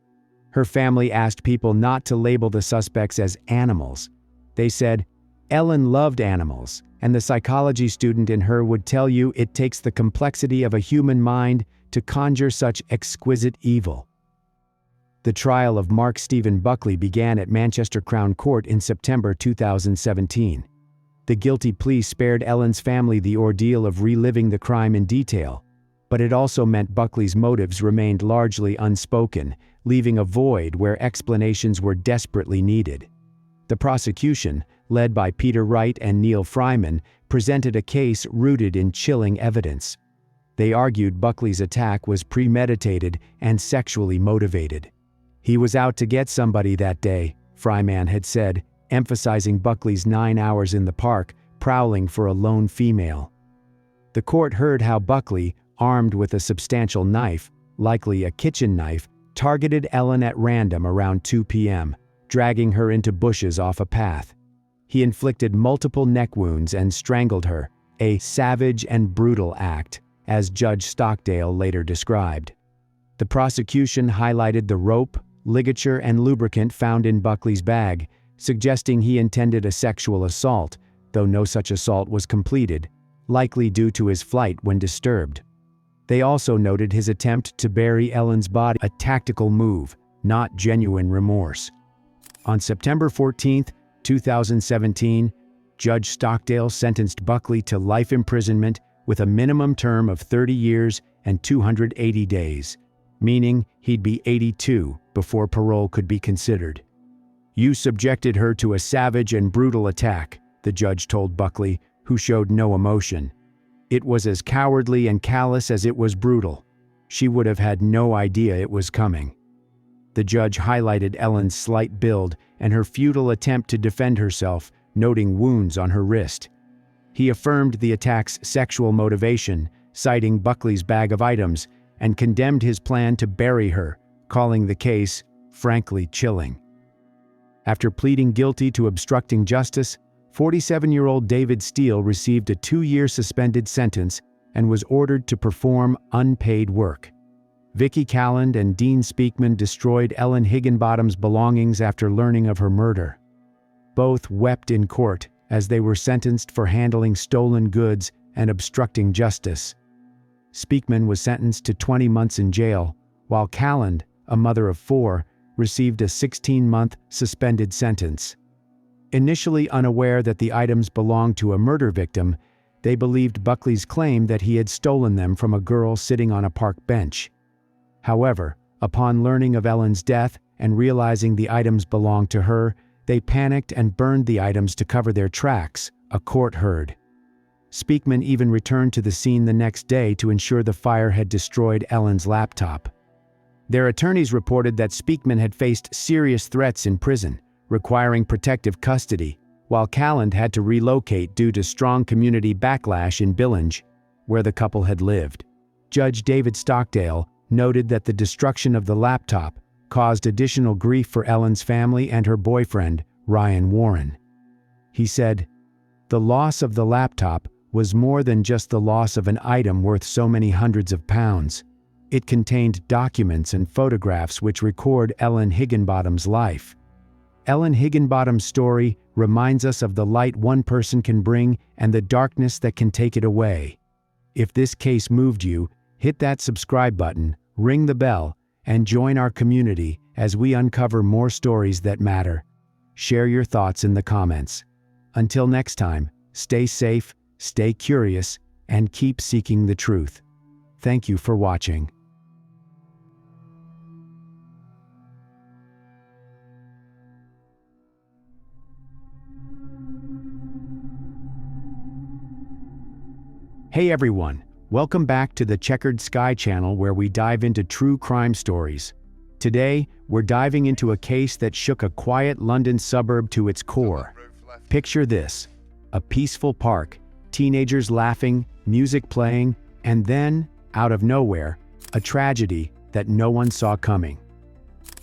Her family asked people not to label the suspects as animals. They said, Ellen loved animals, and the psychology student in her would tell you it takes the complexity of a human mind to conjure such exquisite evil. The trial of Mark Stephen Buckley began at Manchester Crown Court in September 2017. The guilty plea spared Ellen's family the ordeal of reliving the crime in detail, but it also meant Buckley's motives remained largely unspoken, leaving a void where explanations were desperately needed. The prosecution, led by Peter Wright and Neil Fryman, presented a case rooted in chilling evidence. They argued Buckley's attack was premeditated and sexually motivated. "He was out to get somebody that day," Fryman had said, emphasizing Buckley's 9 hours in the park, prowling for a lone female. The court heard how Buckley, armed with a substantial knife, likely a kitchen knife, targeted Ellen at random around 2 p.m., dragging her into bushes off a path. He inflicted multiple neck wounds and strangled her, a savage and brutal act, as Judge Stockdale later described. The prosecution highlighted the rope, ligature, and lubricant found in Buckley's bag, suggesting he intended a sexual assault, though no such assault was completed, likely due to his flight when disturbed. They also noted his attempt to bury Ellen's body, a tactical move, not genuine remorse. On September 14, 2017, Judge Stockdale sentenced Buckley to life imprisonment with a minimum term of 30 years and 280 days, meaning he'd be 82 before parole could be considered. "You subjected her to a savage and brutal attack," the judge told Buckley, who showed no emotion. "It was as cowardly and callous as it was brutal. She would have had no idea it was coming." The judge highlighted Ellen's slight build and her futile attempt to defend herself, noting wounds on her wrist. He affirmed the attack's sexual motivation, citing Buckley's bag of items, and condemned his plan to bury her, calling the case, frankly, chilling. After pleading guilty to obstructing justice, 47-year-old David Steele received a 2-year suspended sentence and was ordered to perform unpaid work. Vicky Calland and Dean Speakman destroyed Ellen Higginbottom's belongings after learning of her murder. Both wept in court as they were sentenced for handling stolen goods and obstructing justice. Speakman was sentenced to 20 months in jail, while Calland, a mother of 4, received a 16-month suspended sentence. Initially unaware that the items belonged to a murder victim, they believed Buckley's claim that he had stolen them from a girl sitting on a park bench. However, upon learning of Ellen's death and realizing the items belonged to her, they panicked and burned the items to cover their tracks, a court heard. Speakman even returned to the scene the next day to ensure the fire had destroyed Ellen's laptop. Their attorneys reported that Speakman had faced serious threats in prison, requiring protective custody, while Calland had to relocate due to strong community backlash in Billinge, where the couple had lived. Judge David Stockdale noted that the destruction of the laptop caused additional grief for Ellen's family and her boyfriend, Ryan Warren. He said, "The loss of the laptop was more than just the loss of an item worth so many hundreds of pounds. It contained documents and photographs which record Ellen Higginbottom's life. Ellen Higginbottom's story reminds us of the light one person can bring and the darkness that can take it away. If this case moved you, hit that subscribe button, ring the bell, and join our community as we uncover more stories that matter. Share your thoughts in the comments. Until next time, stay safe, stay curious, and keep seeking the truth. Thank you for watching. Hey everyone, welcome back to the Checkered Sky channel where we dive into true crime stories. Today, we're diving into a case that shook a quiet London suburb to its core. Picture this: a peaceful park, teenagers laughing, music playing, and then, out of nowhere, a tragedy that no one saw coming.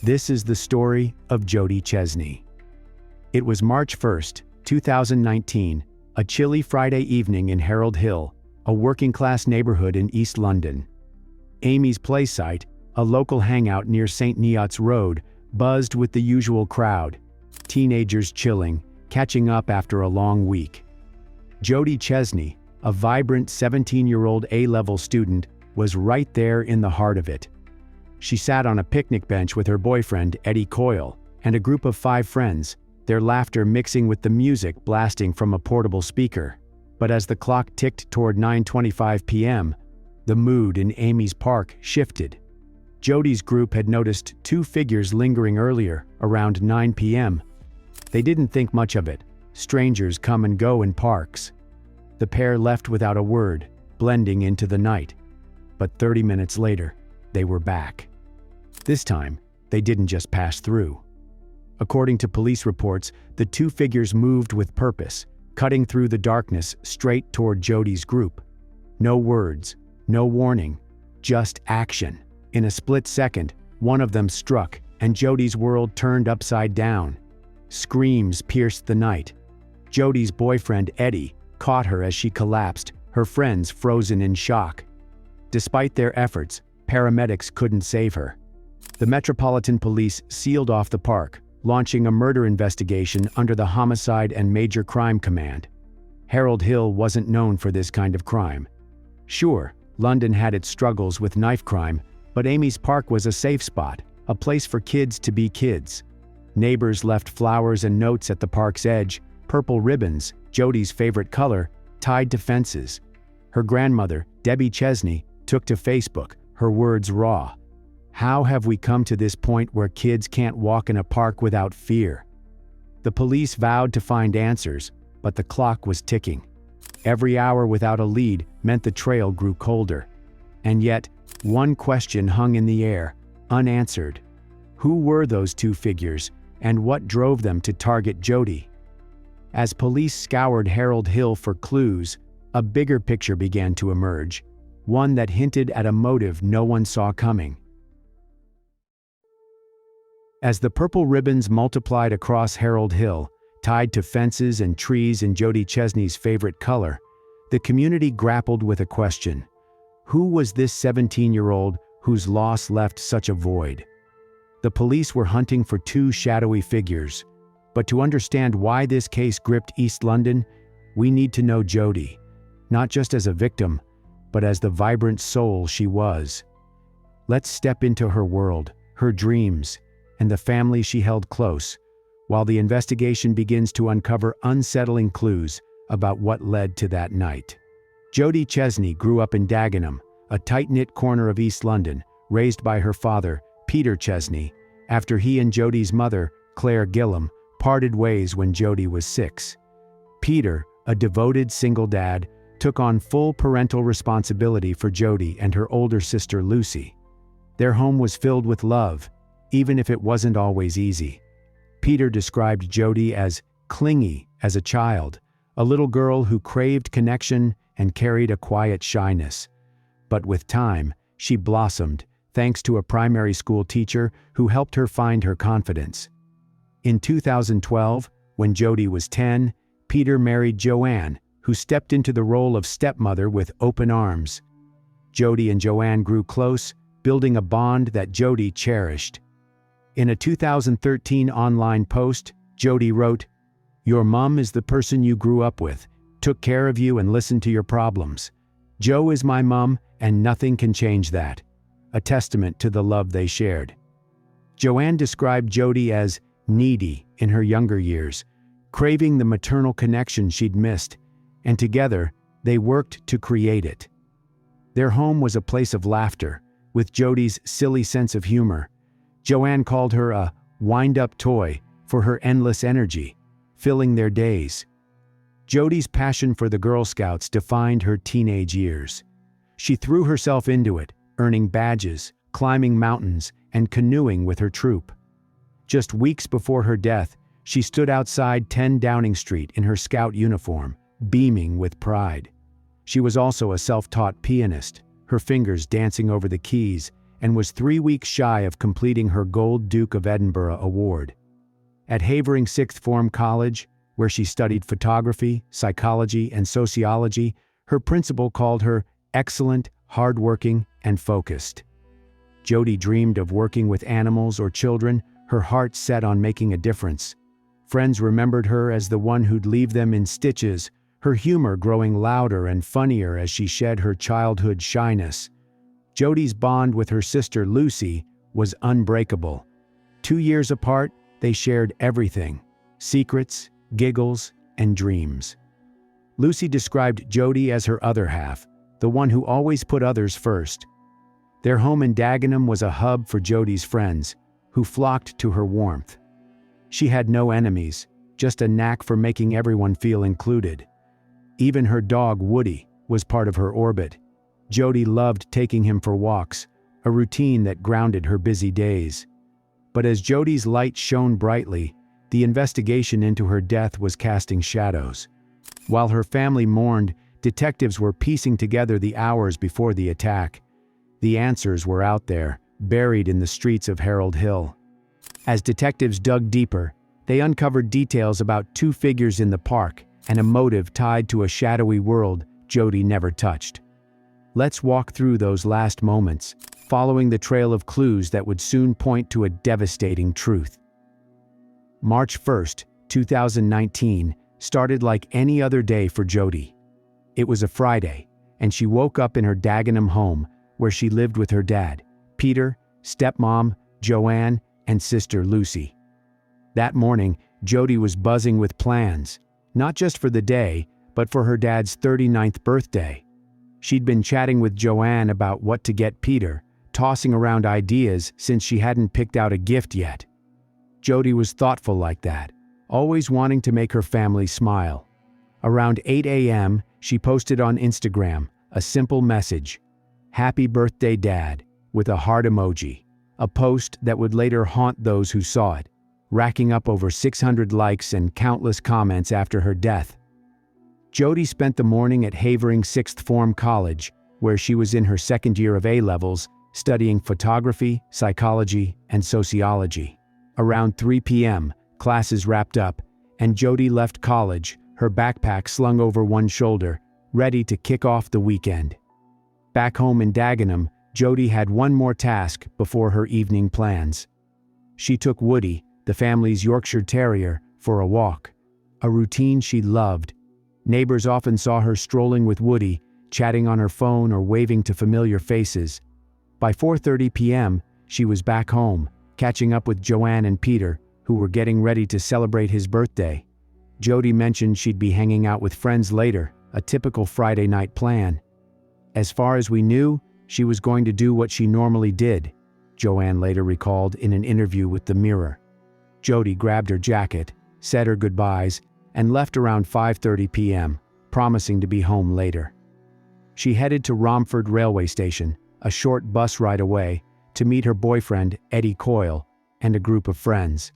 This is the story of Jodie Chesney. It was March 1st, 2019, a chilly Friday evening in Harold Hill, a working-class neighborhood in East London. Amy's Place site, a local hangout near St. Neots Road, buzzed with the usual crowd, teenagers chilling, catching up after a long week. Jodie Chesney, a vibrant 17-year-old A-level student, was right there in the heart of it. She sat on a picnic bench with her boyfriend, Eddie Coyle, and a group of 5 friends, their laughter mixing with the music blasting from a portable speaker. But as the clock ticked toward 9:25 p.m., the mood in Amy's park shifted. Jodie's group had noticed 2 figures lingering earlier, around 9 p.m. They didn't think much of it. Strangers come and go in parks. The pair left without a word, blending into the night. But 30 minutes later, they were back. This time, they didn't just pass through. According to police reports, the 2 figures moved with purpose, cutting through the darkness straight toward Jodie's group. No words, no warning, just action. In a split second, one of them struck, and Jodie's world turned upside down. Screams pierced the night. Jodie's boyfriend, Eddie, caught her as she collapsed, her friends frozen in shock. Despite their efforts, paramedics couldn't save her. The Metropolitan Police sealed off the park, launching a murder investigation under the Homicide and Major Crime Command. Harold Hill wasn't known for this kind of crime. Sure, London had its struggles with knife crime, but Amy's Park was a safe spot, a place for kids to be kids. Neighbors left flowers and notes at the park's edge, purple ribbons, Jodie's favorite color, tied to fences. Her grandmother, Debbie Chesney, took to Facebook, her words raw. "How have we come to this point where kids can't walk in a park without fear?" The police vowed to find answers, but the clock was ticking. Every hour without a lead meant the trail grew colder. And yet, one question hung in the air, unanswered. Who were those 2 figures, and what drove them to target Jodie? As police scoured Harold Hill for clues, a bigger picture began to emerge, one that hinted at a motive no one saw coming. As the purple ribbons multiplied across Harold Hill, tied to fences and trees in Jodie Chesney's favorite color, the community grappled with a question. Who was this 17-year-old whose loss left such a void? The police were hunting for 2 shadowy figures. But to understand why this case gripped East London, we need to know Jodie, not just as a victim, but as the vibrant soul she was. Let's step into her world, her dreams, and the family she held close, while the investigation begins to uncover unsettling clues about what led to that night. Jodie Chesney grew up in Dagenham, a tight-knit corner of East London, raised by her father, Peter Chesney, after he and Jodie's mother, Claire Gillam, parted ways when Jodie was 6. Peter, a devoted single dad, took on full parental responsibility for Jodie and her older sister Lucy. Their home was filled with love, even if it wasn't always easy. Peter described Jodie as clingy as a child, a little girl who craved connection and carried a quiet shyness. But with time, she blossomed, thanks to a primary school teacher who helped her find her confidence. In 2012, when Jodie was 10, Peter married Joanne, who stepped into the role of stepmother with open arms. Jodie and Joanne grew close, building a bond that Jodie cherished. In a 2013 online post, Jodie wrote, "Your mom is the person you grew up with, took care of you and listened to your problems. Jo is my mom, and nothing can change that," a testament to the love they shared. Joanne described Jodie as needy in her younger years, craving the maternal connection she'd missed, and together, they worked to create it. Their home was a place of laughter, with Jodie's silly sense of humor. Joanne called her a wind-up toy for her endless energy, filling their days. Jodie's passion for the Girl Scouts defined her teenage years. She threw herself into it, earning badges, climbing mountains, and canoeing with her troop. Just weeks before her death, she stood outside 10 Downing Street in her Scout uniform, beaming with pride. She was also a self-taught pianist, her fingers dancing over the keys, and was 3 weeks shy of completing her Gold Duke of Edinburgh award. At Havering Sixth Form College, where she studied photography, psychology, and sociology, her principal called her excellent, hardworking, and focused. Jodie dreamed of working with animals or children, her heart set on making a difference. Friends remembered her as the one who'd leave them in stitches, her humor growing louder and funnier as she shed her childhood shyness. Jodie's bond with her sister Lucy was unbreakable. 2 years apart, they shared everything: secrets, giggles, and dreams. Lucy described Jodie as her other half, the one who always put others first. Their home in Dagenham was a hub for Jodie's friends, who flocked to her warmth. She had no enemies, just a knack for making everyone feel included. Even her dog, Woody, was part of her orbit. Jodie loved taking him for walks, a routine that grounded her busy days. But as Jodie's light shone brightly, the investigation into her death was casting shadows. While her family mourned, detectives were piecing together the hours before the attack. The answers were out there, buried in the streets of Harold Hill. As detectives dug deeper, they uncovered details about 2 figures in the park and a motive tied to a shadowy world Jodie never touched. Let's walk through those last moments, following the trail of clues that would soon point to a devastating truth. March 1st, 2019, started like any other day for Jodie. It was a Friday, and she woke up in her Dagenham home, where she lived with her dad, Peter, stepmom, Joanne, and sister Lucy. That morning, Jodie was buzzing with plans, not just for the day, but for her dad's 39th birthday. She'd been chatting with Joanne about what to get Peter, tossing around ideas since she hadn't picked out a gift yet. Jodie was thoughtful like that, always wanting to make her family smile. Around 8 a.m., she posted on Instagram a simple message: "Happy birthday, Dad," with a heart emoji, a post that would later haunt those who saw it, racking up over 600 likes and countless comments after her death. Jodie spent the morning at Havering Sixth Form College, where she was in her second year of A-levels, studying photography, psychology, and sociology. Around 3 p.m., classes wrapped up, and Jodie left college, her backpack slung over one shoulder, ready to kick off the weekend. Back home in Dagenham, Jodie had one more task before her evening plans. She took Woody, the family's Yorkshire Terrier, for a walk, a routine she loved. Neighbors often saw her strolling with Woody, chatting on her phone or waving to familiar faces. By 4:30 p.m., she was back home, catching up with Joanne and Peter, who were getting ready to celebrate his birthday. Jodie mentioned she'd be hanging out with friends later, a typical Friday night plan. As far as we knew, she was going to do what she normally did, Joanne later recalled in an interview with The Mirror. Jodie grabbed her jacket, said her goodbyes, and left around 5:30 p.m., promising to be home later. She headed to Romford railway station, a short bus ride away, to meet her boyfriend, Eddie Coyle, and a group of friends.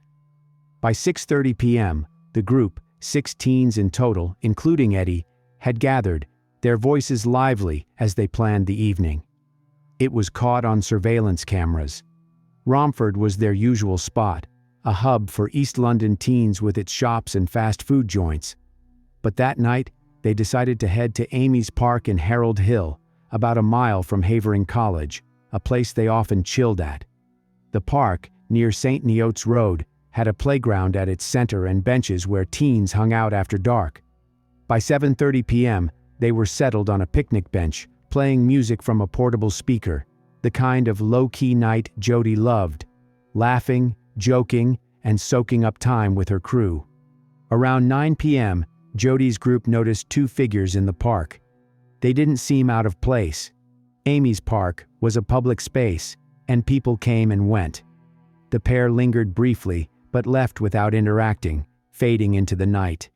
By 6:30 p.m., the group, 6 teens in total, including Eddie, had gathered, their voices lively as they planned the evening. It was caught on surveillance cameras. Romford was their usual spot, a hub for East London teens with its shops and fast food joints. But that night, they decided to head to Amy's Park in Harold Hill, about a mile from Havering College, a place they often chilled at. The park, near St. Neots Road, had a playground at its center and benches where teens hung out after dark. By 7:30 p.m., they were settled on a picnic bench, playing music from a portable speaker, the kind of low-key night Jodie loved, laughing, joking, and soaking up time with her crew. Around 9 p.m., Jodie's group noticed 2 figures in the park. They didn't seem out of place. Amy's Park was a public space, and people came and went. The pair lingered briefly, but left without interacting, fading into the night.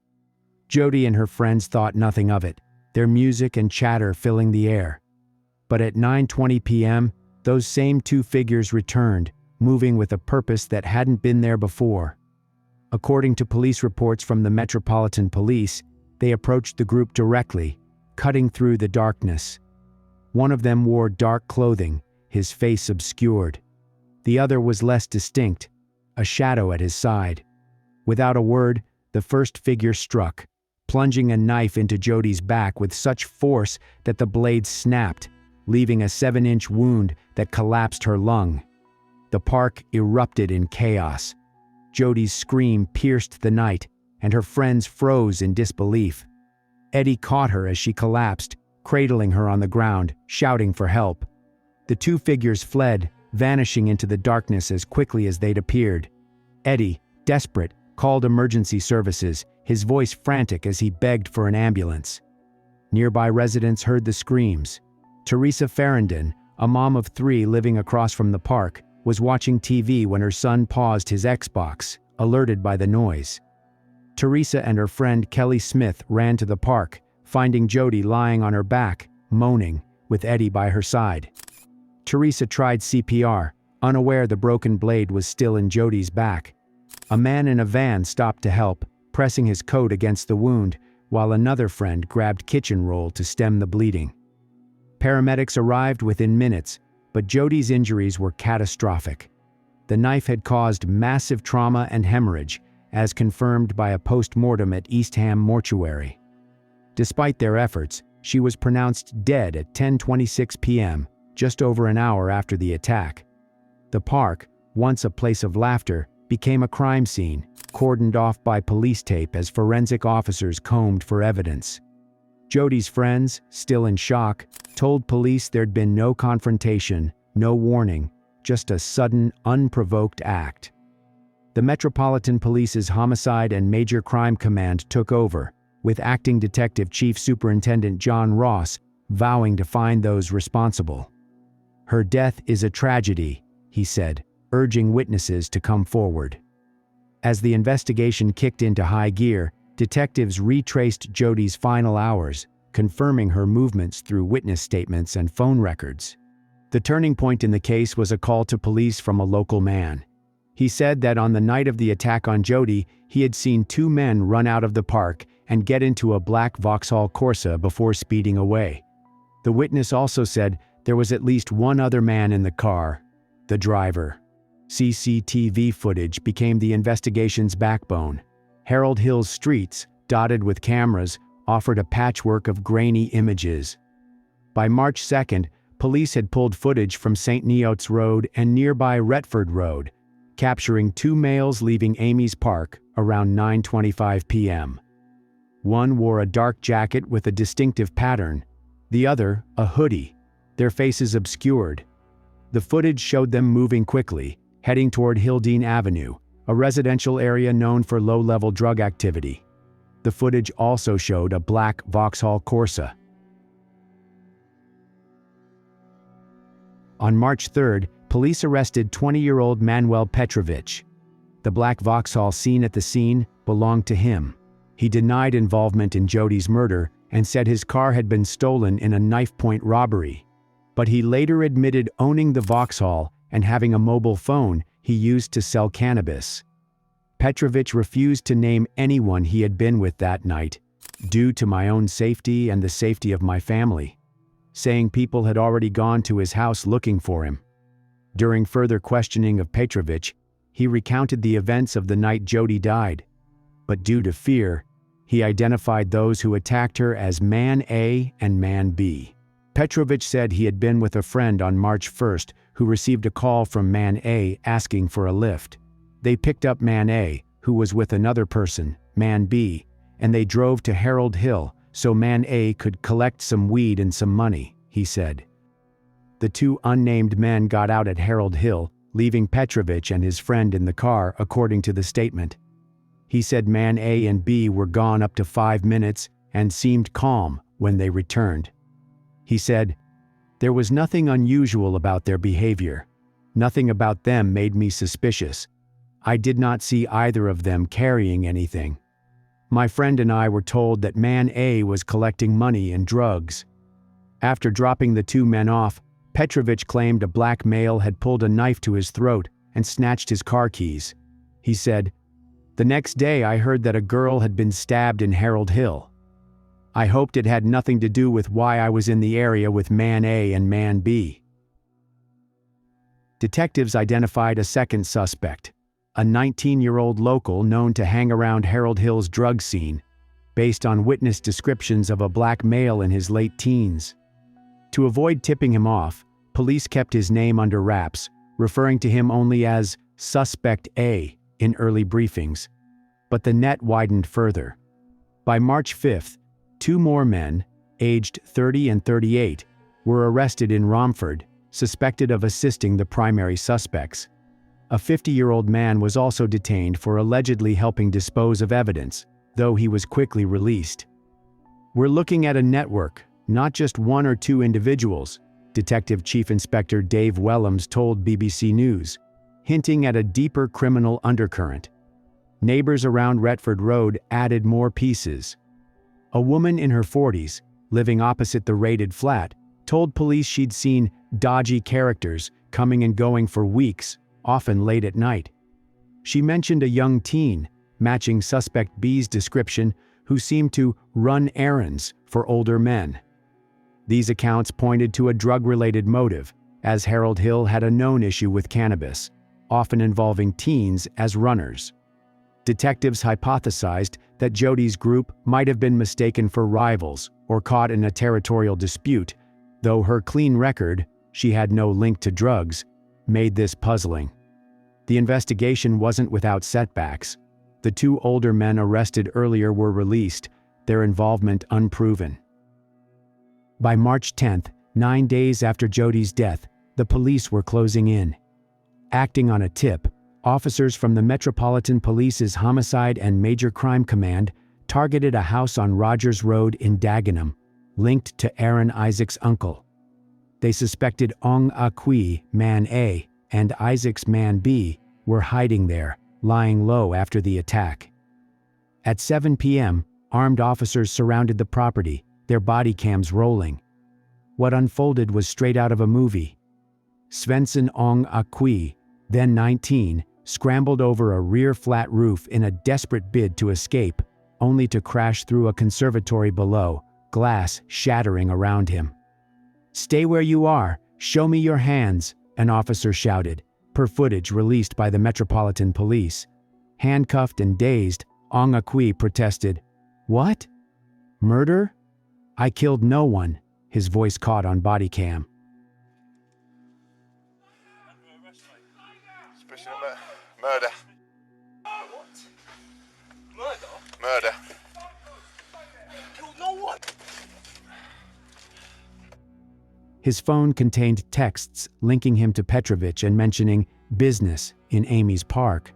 Jodie and her friends thought nothing of it, their music and chatter filling the air. But at 9:20 p.m., those same 2 figures returned, moving with a purpose that hadn't been there before. According to police reports from the Metropolitan Police, they approached the group directly, cutting through the darkness. One of them wore dark clothing, his face obscured. The other was less distinct, a shadow at his side. Without a word, the first figure struck, plunging a knife into Jodie's back with such force that the blade snapped, leaving a 7-inch wound that collapsed her lung. The park erupted in chaos. Jodie's scream pierced the night, and her friends froze in disbelief. Eddie caught her as she collapsed, cradling her on the ground, shouting for help. The two figures fled, vanishing into the darkness as quickly as they'd appeared. Eddie, desperate, called emergency services, his voice frantic as he begged for an ambulance. Nearby residents heard the screams. Teresa Farrandon, a mom of 3 living across from the park, was watching TV when her son paused his Xbox, alerted by the noise. Teresa and her friend Kelly Smith ran to the park, finding Jodie lying on her back, moaning, with Eddie by her side. Teresa tried CPR, unaware the broken blade was still in Jodie's back. A man in a van stopped to help, pressing his coat against the wound, while another friend grabbed kitchen roll to stem the bleeding. Paramedics arrived within minutes, but Jodie's injuries were catastrophic. The knife had caused massive trauma and hemorrhage, as confirmed by a post-mortem at Eastham Mortuary. Despite their efforts, she was pronounced dead at 10:26 p.m., just over an hour after the attack. The park, once a place of laughter, became a crime scene, cordoned off by police tape as forensic officers combed for evidence. Jodie's friends, still in shock, told police there'd been no confrontation, no warning, just a sudden, unprovoked act. The Metropolitan Police's Homicide and Major Crime Command took over, with Acting Detective Chief Superintendent John Ross vowing to find those responsible. "Her death is a tragedy," he said, urging witnesses to come forward. As the investigation kicked into high gear, detectives retraced Jodie's final hours, confirming her movements through witness statements and phone records. The turning point in the case was a call to police from a local man. He said that on the night of the attack on Jodie, he had seen 2 men run out of the park and get into a black Vauxhall Corsa before speeding away. The witness also said there was at least one other man in the car, the driver. CCTV footage became the investigation's backbone. Harold Hill's streets, dotted with cameras, offered a patchwork of grainy images. By March 2nd, police had pulled footage from St. Neots Road and nearby Retford Road, capturing 2 males leaving Amy's Park around 9:25 p.m. One wore a dark jacket with a distinctive pattern, the other a hoodie, their faces obscured. The footage showed them moving quickly, heading toward Hildene Avenue, a residential area known for low-level drug activity. The footage also showed a black Vauxhall Corsa. On March 3rd, police arrested 20-year-old Manuel Petrovich. The black Vauxhall seen at the scene belonged to him. He denied involvement in Jodie's murder and said his car had been stolen in a knife-point robbery. But he later admitted owning the Vauxhall and having a mobile phone he used to sell cannabis. Petrovich refused to name anyone he had been with that night, due to my own safety and the safety of my family, saying people had already gone to his house looking for him. During further questioning of Petrovich, he recounted the events of the night Jodie died, but due to fear, he identified those who attacked her as Man A and Man B. Petrovich said he had been with a friend on March 1st who received a call from Man A asking for a lift. They picked up Man A, who was with another person, Man B, and they drove to Harold Hill so Man A could collect some weed and some money, he said. The 2 unnamed men got out at Harold Hill, leaving Petrovich and his friend in the car, according to the statement. He said Man A and B were gone up to 5 minutes and seemed calm when they returned. He said, "There was nothing unusual about their behavior. Nothing about them made me suspicious. I did not see either of them carrying anything. My friend and I were told that Man A was collecting money and drugs." After dropping the 2 men off, Petrovich claimed a black male had pulled a knife to his throat and snatched his car keys. He said, "The next day I heard that a girl had been stabbed in Harold Hill. I hoped it had nothing to do with why I was in the area with Man A and Man B." Detectives identified a second suspect, a 19-year-old local known to hang around Harold Hill's drug scene, based on witness descriptions of a black male in his late teens. To avoid tipping him off, police kept his name under wraps, referring to him only as Suspect A. in early briefings, but the net widened further. By March 5th, 2 more men, aged 30 and 38, were arrested in Romford, suspected of assisting the primary suspects. A 50-year-old man was also detained for allegedly helping dispose of evidence, though he was quickly released. "We're looking at a network, not just 1 or 2 individuals," Detective Chief Inspector Dave Wellams told BBC News, hinting at a deeper criminal undercurrent. Neighbors around Retford Road added more pieces. A woman in her 40s, living opposite the raided flat, told police she'd seen dodgy characters coming and going for weeks, often late at night. She mentioned a young teen, matching suspect B's description, who seemed to run errands for older men. These accounts pointed to a drug-related motive, as Harold Hill had a known issue with cannabis, often involving teens as runners. Detectives hypothesized that Jodie's group might have been mistaken for rivals or caught in a territorial dispute, though her clean record, she had no link to drugs, made this puzzling. The investigation wasn't without setbacks. The 2 older men arrested earlier were released, their involvement unproven. By March 10th, 9 days after Jodie's death, the police were closing in. Acting on a tip, officers from the Metropolitan Police's Homicide and Major Crime Command targeted a house on Rogers Road in Dagenham, linked to Aaron Isaac's uncle. They suspected Ong Akwi, Man A, and Isaac's Man B were hiding there, lying low after the attack. At 7 p.m., armed officers surrounded the property, their body cams rolling. What unfolded was straight out of a movie. Svensson Ong Akwi, then 19, scrambled over a rear flat roof in a desperate bid to escape, only to crash through a conservatory below, glass shattering around him. "Stay where you are, show me your hands," an officer shouted, per footage released by the Metropolitan Police. Handcuffed and dazed, Ong Akwi protested, "What? Murder? I killed no one," his voice caught on body cam. Suspicion of murder. What? Murder? Murder. Killed no one. His phone contained texts linking him to Petrovich and mentioning business in Amy's Park.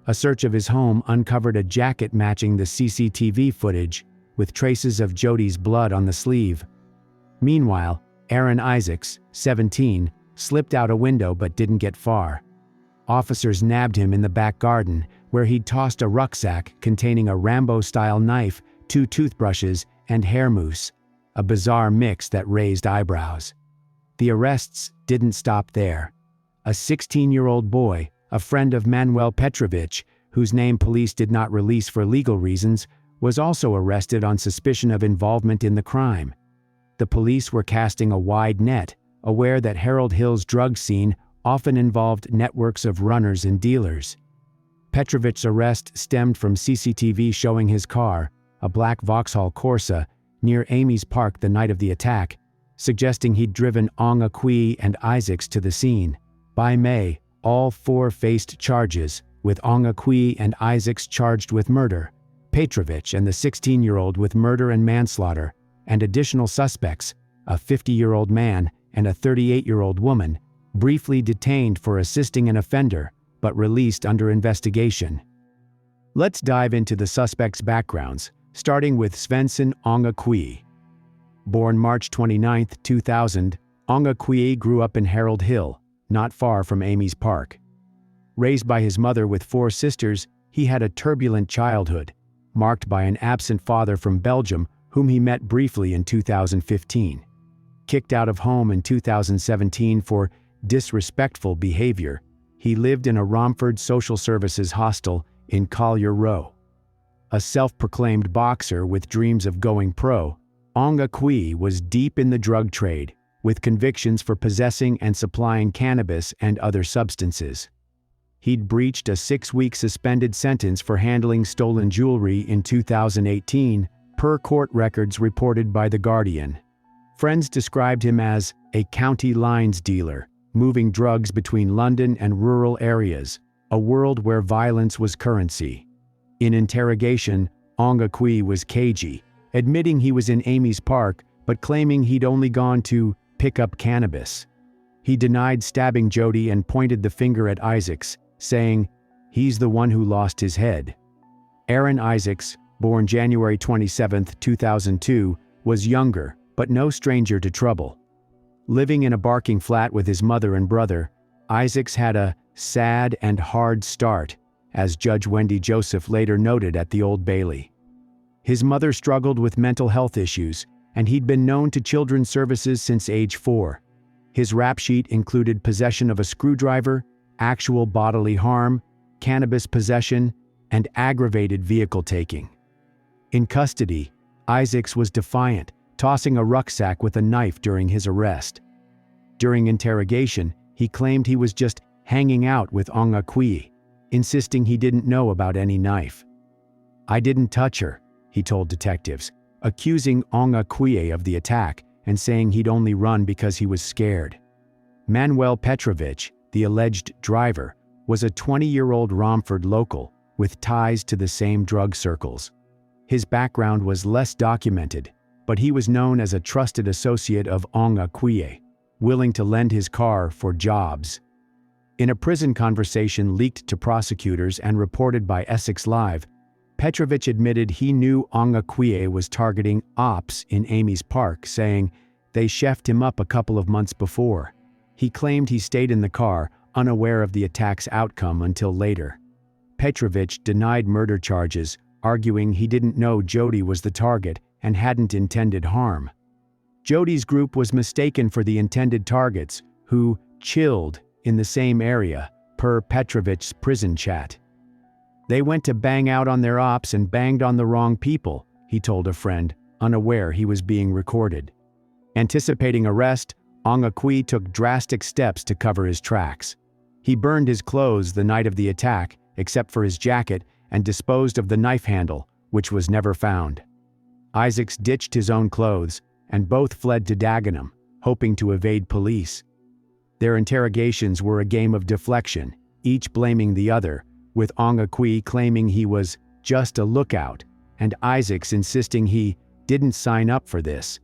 A search of his home uncovered a jacket matching the CCTV footage, with traces of Jodie's blood on the sleeve. Meanwhile, Aaron Isaacs, 17, slipped out a window but didn't get far. Officers nabbed him in the back garden, where he'd tossed a rucksack containing a Rambo-style knife, 2 toothbrushes, and hair mousse, a bizarre mix that raised eyebrows. The arrests didn't stop there. A 16-year-old boy, a friend of Manuel Petrovich, whose name police did not release for legal reasons, was also arrested on suspicion of involvement in the crime. The police were casting a wide net, aware that Harold Hill's drug scene often involved networks of runners and dealers. Petrovich's arrest stemmed from CCTV showing his car, a black Vauxhall Corsa, near Amy's Park the night of the attack, suggesting he'd driven Ong Akwi and Isaacs to the scene. By May, all 4 faced charges, with Ong Akwi and Isaacs charged with murder, Petrovich and the 16-year-old with murder and manslaughter, and additional suspects, a 50-year-old man and a 38-year-old woman, briefly detained for assisting an offender, but released under investigation. Let's dive into the suspects' backgrounds, starting with Svensson Ong Akwi. Born March 29, 2000, Ong Akwi grew up in Harold Hill, not far from Amy's Park. Raised by his mother with 4 sisters, he had a turbulent childhood, marked by an absent father from Belgium whom he met briefly in 2015. Kicked out of home in 2017 for disrespectful behavior, he lived in a Romford social services hostel in Collier Row. A self-proclaimed boxer with dreams of going pro, Ong Akwi was deep in the drug trade, with convictions for possessing and supplying cannabis and other substances. He'd breached a 6-week suspended sentence for handling stolen jewelry in 2018, per court records reported by The Guardian. Friends described him as a county lines dealer, moving drugs between London and rural areas, a world where violence was currency. In interrogation, Ong Akui was cagey, admitting he was in Amy's park but claiming he'd only gone to pick up cannabis. He denied stabbing Jodie and pointed the finger at Isaacs, saying, "He's the one who lost his head." Aaron Isaacs, born January 27, 2002, was younger, but no stranger to trouble. Living in a barking flat with his mother and brother, Isaacs had a sad and hard start, as Judge Wendy Joseph later noted at the Old Bailey. His mother struggled with mental health issues, and he'd been known to children's services since age 4. His rap sheet included possession of a screwdriver, actual bodily harm, cannabis possession, and aggravated vehicle taking. In custody, Isaacs was defiant, tossing a rucksack with a knife during his arrest. During interrogation, he claimed he was just hanging out with Ong Akui, insisting he didn't know about any knife. "I didn't touch her," he told detectives, accusing Ong Akui of the attack and saying he'd only run because he was scared. Manuel Petrovich, the alleged driver, was a 20-year-old Romford local with ties to the same drug circles. His background was less documented, but he was known as a trusted associate of Ong Akui, willing to lend his car for jobs. In a prison conversation leaked to prosecutors and reported by Essex Live, Petrovich admitted he knew Ong Akui was targeting ops in Amy's park, saying they chefed him up a couple of months before. He claimed he stayed in the car, unaware of the attack's outcome until later. Petrovich denied murder charges, arguing he didn't know Jodie was the target and hadn't intended harm. Jodie's group was mistaken for the intended targets, who chilled in the same area, per Petrovich's prison chat. "They went to bang out on their ops and banged on the wrong people," he told a friend, unaware he was being recorded. Anticipating arrest, Ong Akui took drastic steps to cover his tracks. He burned his clothes the night of the attack, except for his jacket, and disposed of the knife handle, which was never found. Isaacs ditched his own clothes, and both fled to Dagenham, hoping to evade police. Their interrogations were a game of deflection, each blaming the other, with Ong Akui claiming he was just a lookout, and Isaacs insisting he didn't sign up for this.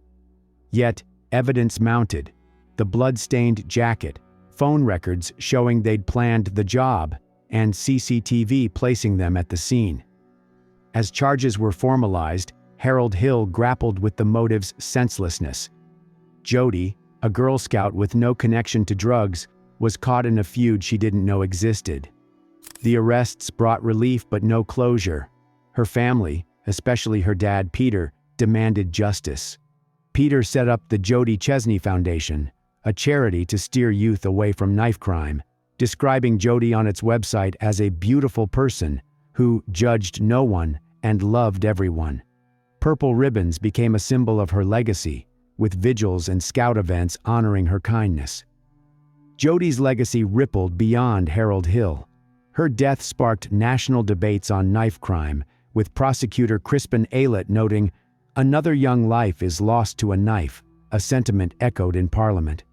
Yet, evidence mounted: the blood-stained jacket, phone records showing they'd planned the job, and CCTV placing them at the scene. As charges were formalized, Harold Hill grappled with the motive's senselessness. Jodie, a Girl Scout with no connection to drugs, was caught in a feud she didn't know existed. The arrests brought relief but no closure. Her family, especially her dad Peter, demanded justice. Peter set up the Jodie Chesney Foundation, a charity to steer youth away from knife crime, describing Jodie on its website as a beautiful person who judged no one and loved everyone. Purple ribbons became a symbol of her legacy, with vigils and scout events honoring her kindness. Jodie's legacy rippled beyond Harold Hill. Her death sparked national debates on knife crime, with prosecutor Crispin Aylett noting, "Another young life is lost to a knife," a sentiment echoed in Parliament.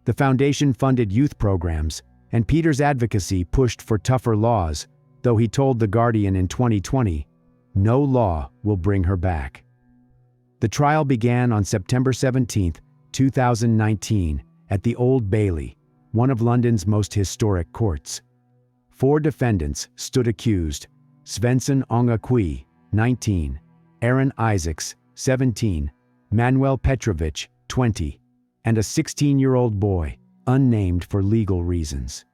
The foundation funded youth programs, and Peter's advocacy pushed for tougher laws, though he told The Guardian in 2020, "No law will bring her back." The trial began on September 17, 2019, at the Old Bailey, one of London's most historic courts. 4 defendants stood accused: Svensson Ong Akui, 19, Aaron Isaacs, 17, Manuel Petrovich, 20, and a 16-year-old boy, unnamed for legal reasons.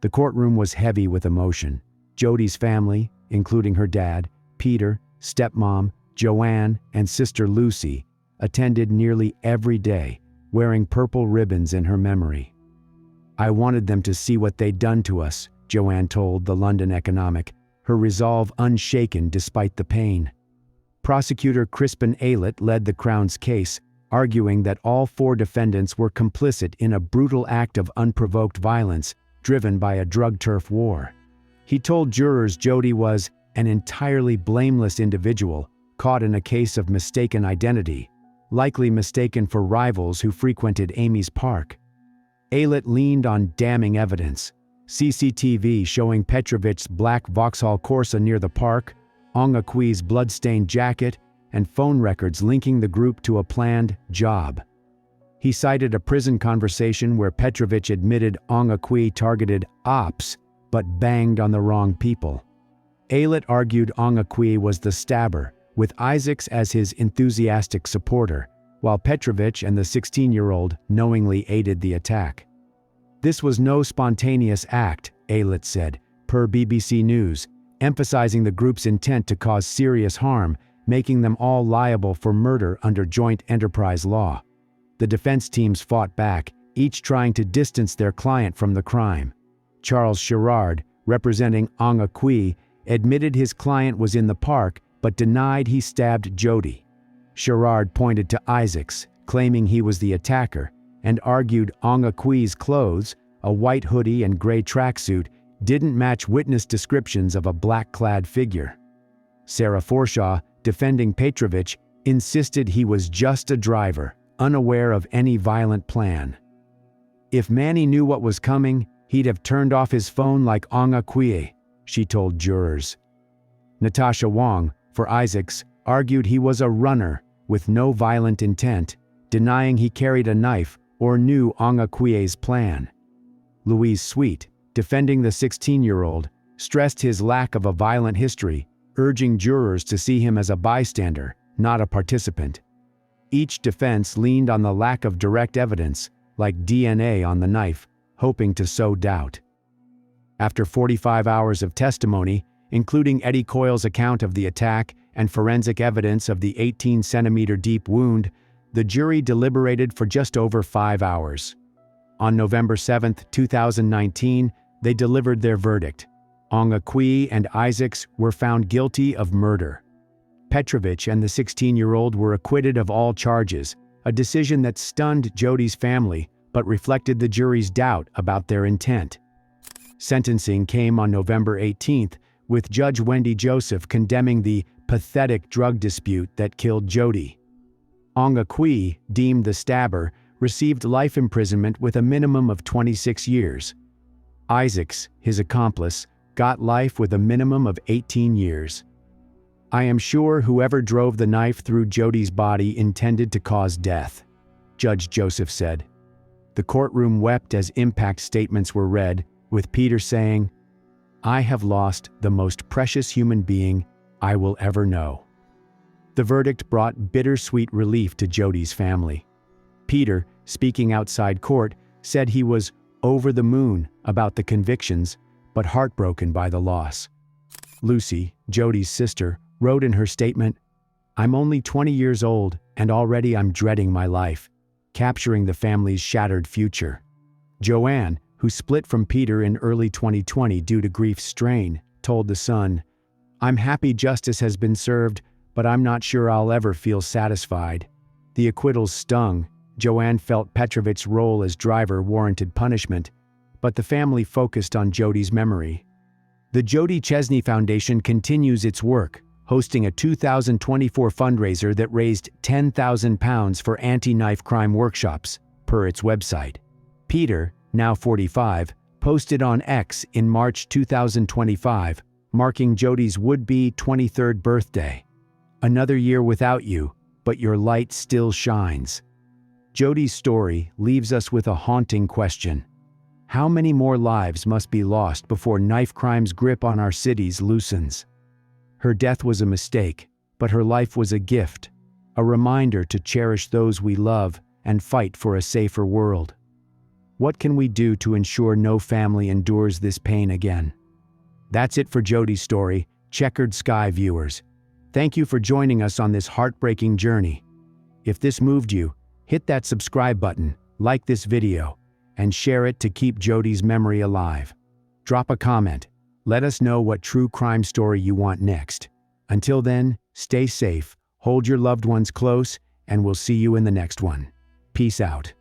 The courtroom was heavy with emotion. Jodie's family, including her dad, Peter, stepmom, Joanne, and sister Lucy, attended nearly every day, wearing purple ribbons in her memory. "I wanted them to see what they'd done to us," Joanne told the London Economic, her resolve unshaken despite the pain. Prosecutor Crispin Aylett led the Crown's case, arguing that all 4 defendants were complicit in a brutal act of unprovoked violence driven by a drug turf war. He told jurors Jodie was an entirely blameless individual caught in a case of mistaken identity, likely mistaken for rivals who frequented Amy's park. Aylett leaned on damning evidence: CCTV showing Petrovic's black Vauxhall Corsa near the park, Ongaqui's blood-stained jacket, and phone records linking the group to a planned job. He cited a prison conversation where Petrovic admitted Ongaqui targeted ops but banged on the wrong people. Aylett argued Ongaqui was the stabber, with Isaacs as his enthusiastic supporter, while Petrovic and the 16-year-old knowingly aided the attack. This was no spontaneous act, Aylett said, per BBC News, emphasizing the group's intent to cause serious harm, making them all liable for murder under joint enterprise law. The defense teams fought back, each trying to distance their client from the crime. Charles Sherrard, representing Ongaqui, admitted his client was in the park but denied he stabbed Jodie. Sherrard pointed to Isaacs, claiming he was the attacker, and argued Ongaqui's clothes, a white hoodie and gray tracksuit, didn't match witness descriptions of a black-clad figure. Sarah Forshaw, defending Petrovic, insisted he was just a driver, unaware of any violent plan. If Manny knew what was coming, he'd have turned off his phone like Ongaqui, she told jurors. Natasha Wong, for Isaacs, argued he was a runner with no violent intent, denying he carried a knife or knew Ongaqui's plan. Louise Sweet, defending the 16-year-old, stressed his lack of a violent history, urging jurors to see him as a bystander, not a participant. Each defense leaned on the lack of direct evidence, like DNA on the knife, hoping to sow doubt. After 45 hours of testimony, including Eddie Coyle's account of the attack and forensic evidence of the 18-centimeter deep wound, the jury deliberated for just over 5 hours. On November 7, 2019, they delivered their verdict. Ongaqui and Isaacs were found guilty of murder. Petrovic and the 16-year-old were acquitted of all charges, a decision that stunned Jodie's family but reflected the jury's doubt about their intent. Sentencing came on November 18, with Judge Wendy Joseph condemning the pathetic drug dispute that killed Jodie. Ongaqui, deemed the stabber, received life imprisonment with a minimum of 26 years. Isaacs, his accomplice, got life with a minimum of 18 years. I am sure whoever drove the knife through Jodie's body intended to cause death, Judge Joseph said. The courtroom wept as impact statements were read, with Peter saying, "I have lost the most precious human being I will ever know." The verdict brought bittersweet relief to Jodie's family. Peter, speaking outside court, said he was over the moon about the convictions, but heartbroken by the loss. Lucy, Jodie's sister, wrote in her statement, "I'm only 20 years old and already I'm dreading my life, capturing the family's shattered future." Joanne, who split from Peter in early 2020 due to grief strain, told The Sun, "I'm happy justice has been served, but I'm not sure I'll ever feel satisfied." The acquittals stung. Joanne felt Petrovic's role as driver warranted punishment, but the family focused on Jodie's memory. The Jodie Chesney Foundation continues its work, hosting a 2024 fundraiser that raised £10,000 for anti-knife crime workshops, per its website. Peter, now 45, posted on X in March 2025, marking Jodie's would-be 23rd birthday. "Another year without you, but your light still shines." Jodie's story leaves us with a haunting question. How many more lives must be lost before knife crime's grip on our cities loosens? Her death was a mistake, but her life was a gift, a reminder to cherish those we love and fight for a safer world. What can we do to ensure no family endures this pain again? That's it for Jodie's story, Checkered Sky viewers. Thank you for joining us on this heartbreaking journey. If this moved you, hit that subscribe button, like this video, and share it to keep Jodie's memory alive. Drop a comment. Let us know what true crime story you want next. Until then, stay safe, hold your loved ones close, and we'll see you in the next one. Peace out.